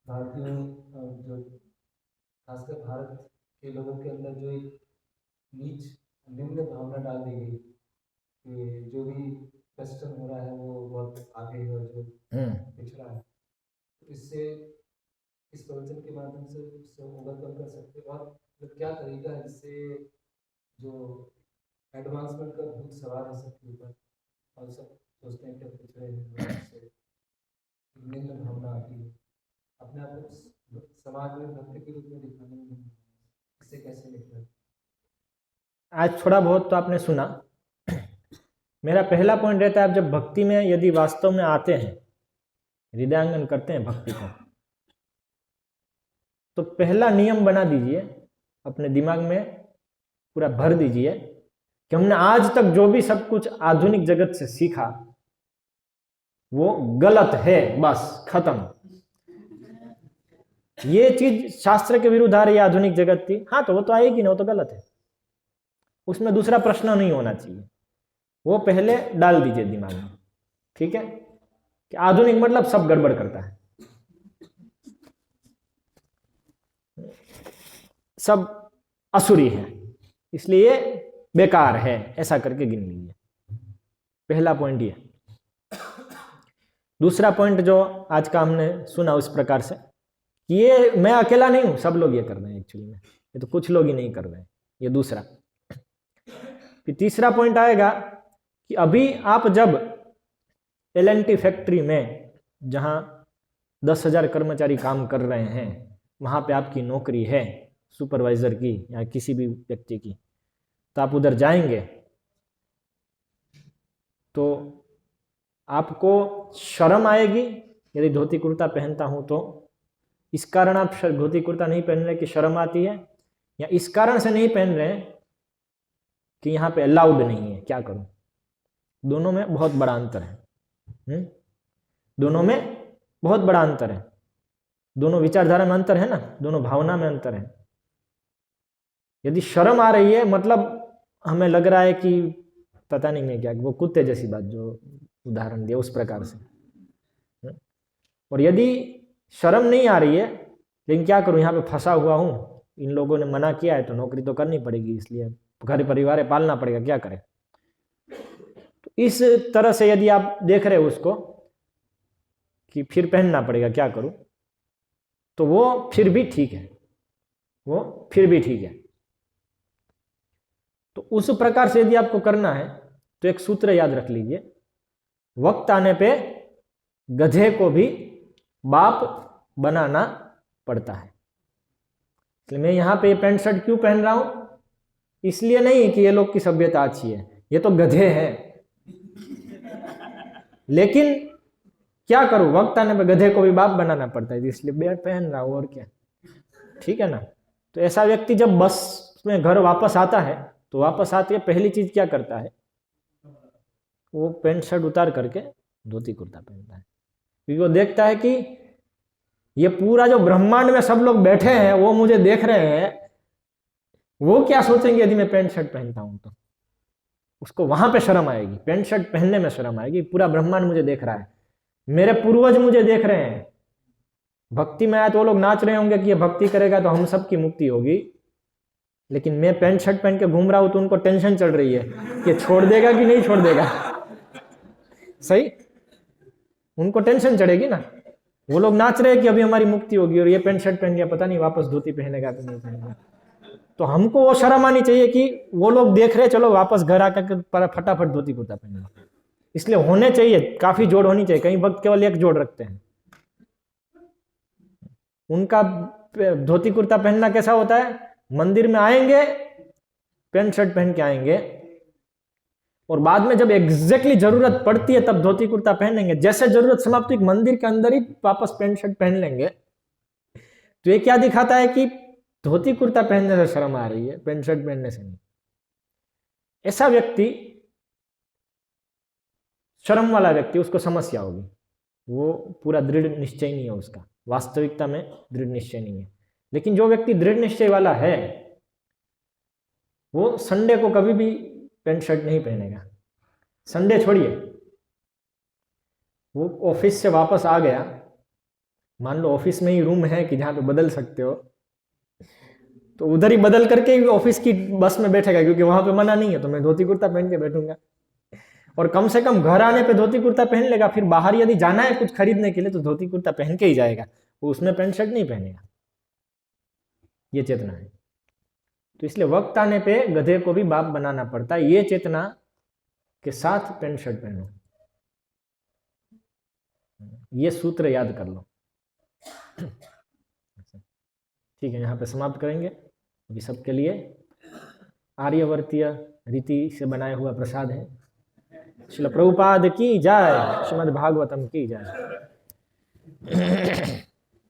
भारतीयों, जो खासकर भारत के लोगों के अंदर जो एक नीच निम्न भावना डाल दी गई कि जो भी वेस्टर्न हो रहा है वो बहुत आगे है और जो पिछड़ा है, तो इससे इस प्रवचन के माध्यम से उससे ओवरकम कर सकते हैं। और क्या तरीका है जिससे जो एडवांसमेंट का भूत सवार है सबके ऊपर और सब सोचते हैं कि पिछड़े हैं, उससे निम्न भावना आती है, अपने आप को समाज में भक्ति के रूप में दिखाने में, इससे कैसे निकले? आज थोड़ा बहुत तो आपने सुना। मेरा पहला पॉइंट रहता है, आप जब भक्ति में यदि वास्तव में आते हैं, हृदयांगन करते हैं भक्ति को, तो पहला नियम बना दीजिए अपने दिमाग में, पूरा भर दीजिए कि हमने आज तक जो भी सब कुछ आधुनिक जगत से सीखा वो गलत है, बस खत्म। ये चीज शास्त्र के विरुद्ध आ रही है, आधुनिक जगत की, हाँ तो वो तो आएगी ना, वो तो गलत है, उसमें दूसरा प्रश्न नहीं होना चाहिए। वो पहले डाल दीजिए दिमाग में, ठीक है, कि आधुनिक मतलब सब गड़बड़ करता है, सब असुरी है, इसलिए बेकार है, ऐसा करके गिन लीजिए। पहला पॉइंट ये। दूसरा पॉइंट जो आज का हमने सुना उस प्रकार से कि ये मैं अकेला नहीं हूं, सब लोग ये कर रहे हैं, एक्चुअली में ये तो कुछ लोग ही नहीं कर रहे हैं, ये दूसरा। फिर तीसरा पॉइंट आएगा कि अभी आप जब L&T फैक्ट्री में जहां 10,000 कर्मचारी काम कर रहे हैं, वहां पे आपकी नौकरी है सुपरवाइजर की या किसी भी व्यक्ति की, तो आप उधर जाएंगे तो आपको शर्म आएगी यदि धोती कुर्ता पहनता हूं तो। इस कारण आप धोती कुर्ता नहीं पहन रहे कि शर्म आती है, या इस कारण से नहीं पहन रहे कि यहाँ पे अलाउड नहीं है, क्या करूं? दोनों में बहुत बड़ा अंतर है। दोनों में बहुत बड़ा अंतर है, दोनों विचारधारा में अंतर है ना, दोनों भावना में अंतर है। यदि शर्म आ रही है मतलब हमें लग रहा है कि पता नहीं मैं क्या, वो कुत्ते जैसी बात जो उदाहरण दिया उस प्रकार से। और यदि शर्म नहीं आ रही है लेकिन क्या करूं, यहाँ पे फंसा हुआ हूं, इन लोगों ने मना किया है तो नौकरी तो करनी पड़ेगी, इसलिए घर परिवार है, पालना पड़ेगा, क्या करें। तो इस तरह से यदि आप देख रहे हो उसको कि फिर पहनना पड़ेगा, क्या करूं, तो वो फिर भी ठीक है, वो फिर भी ठीक है। तो उस प्रकार से यदि आपको करना है तो एक सूत्र याद रख लीजिए वक्त आने पे गधे को भी बाप बनाना पड़ता है। इसलिए मैं यहाँ पे ये पैंट शर्ट क्यों पहन रहा हूं? इसलिए नहीं कि ये लोग की सभ्यता अच्छी है, ये तो गधे हैं। लेकिन क्या करूं, वक्त आने पे गधे को भी बाप बनाना पड़ता है, इसलिए मैं पहन रहा हूं, और क्या। ठीक है ना। तो ऐसा व्यक्ति जब बस में घर वापस आता है तो वापस आते पहली चीज क्या करता है? वो पैंट शर्ट उतार करके धोती कुर्ता पहनता है, क्योंकि वो देखता है कि ये पूरा जो ब्रह्मांड में सब लोग बैठे हैं वो मुझे देख रहे हैं, वो क्या सोचेंगे यदि मैं पैंट शर्ट पहनता हूं तो। उसको वहां पे शर्म आएगी, पैंट शर्ट पहनने में शर्म आएगी। पूरा ब्रह्मांड मुझे देख रहा है, मेरे पूर्वज मुझे देख रहे हैं। भक्ति में आया तो वो लोग नाच रहे होंगे कि ये भक्ति करेगा तो हम सबकी मुक्ति होगी, लेकिन मैं पैंट शर्ट पहन के घूम रहा हूं तो उनको टेंशन चल रही है कि छोड़ देगा कि नहीं छोड़ देगा। सही, उनको टेंशन चढ़ेगी ना। वो लोग नाच रहे हैं कि अभी हमारी मुक्ति होगी, और ये पैंट शर्ट पहन गया, पता नहीं वापस धोती पहनेगा कि नहीं पहनेगा। तो हमको वो शर्म आनी चाहिए कि वो लोग देख रहे, चलो वापस घर आकर फटाफट धोती कुर्ता पहनना। इसलिए होने चाहिए, काफी जोड़ होनी चाहिए। कई वक्त केवल एक जोड़ रखते हैं। उनका धोती कुर्ता पहनना कैसा होता है? मंदिर में आएंगे, पैंट शर्ट पहन के आएंगे, और बाद में जब एग्जैक्टली जरूरत पड़ती है तब धोती कुर्ता पहनेंगे। जैसे जरूरत समाप्त हुई, मंदिर के अंदर ही वापस पैंट शर्ट पहन लेंगे। तो ये क्या दिखाता है कि धोती कुर्ता पहनने से शर्म आ रही है, पैंट शर्ट पहनने से नहीं। ऐसा व्यक्ति, शर्म वाला व्यक्ति, उसको समस्या होगी। वो पूरा दृढ़ निश्चय नहीं है उसका, वास्तविकता में दृढ़ निश्चय नहीं है। लेकिन जो व्यक्ति दृढ़ निश्चय वाला है वो संडे को कभी भी पैंट शर्ट नहीं पहनेगा। संडे छोड़िए, वो ऑफिस से वापस आ गया, मान लो ऑफिस में ही रूम है कि जहाँ पे बदल सकते हो, तो उधर ही बदल करके ऑफिस की बस में बैठेगा, क्योंकि वहां पे मना नहीं है, तो मैं धोती कुर्ता पहन के बैठूंगा। और कम से कम घर आने पे धोती कुर्ता पहन लेगा, फिर बाहर यदि जाना है कुछ खरीदने के लिए तो धोती कुर्ता पहन के ही जाएगा, वो उसमें पैंट शर्ट नहीं पहनेगा। ये चेतना है। तो इसलिए वक्त आने पे गधे को भी बाप बनाना पड़ता है। ये चेतना के साथ पैंट शर्ट पहनो, ये सूत्र याद कर लो। ठीक है, यहाँ पे समाप्त करेंगे। अभी सबके लिए आर्यवर्तीय रीति से बनाया हुआ प्रसाद है। श्रील प्रभुपाद की जय, श्रीमद् भागवतम की जय।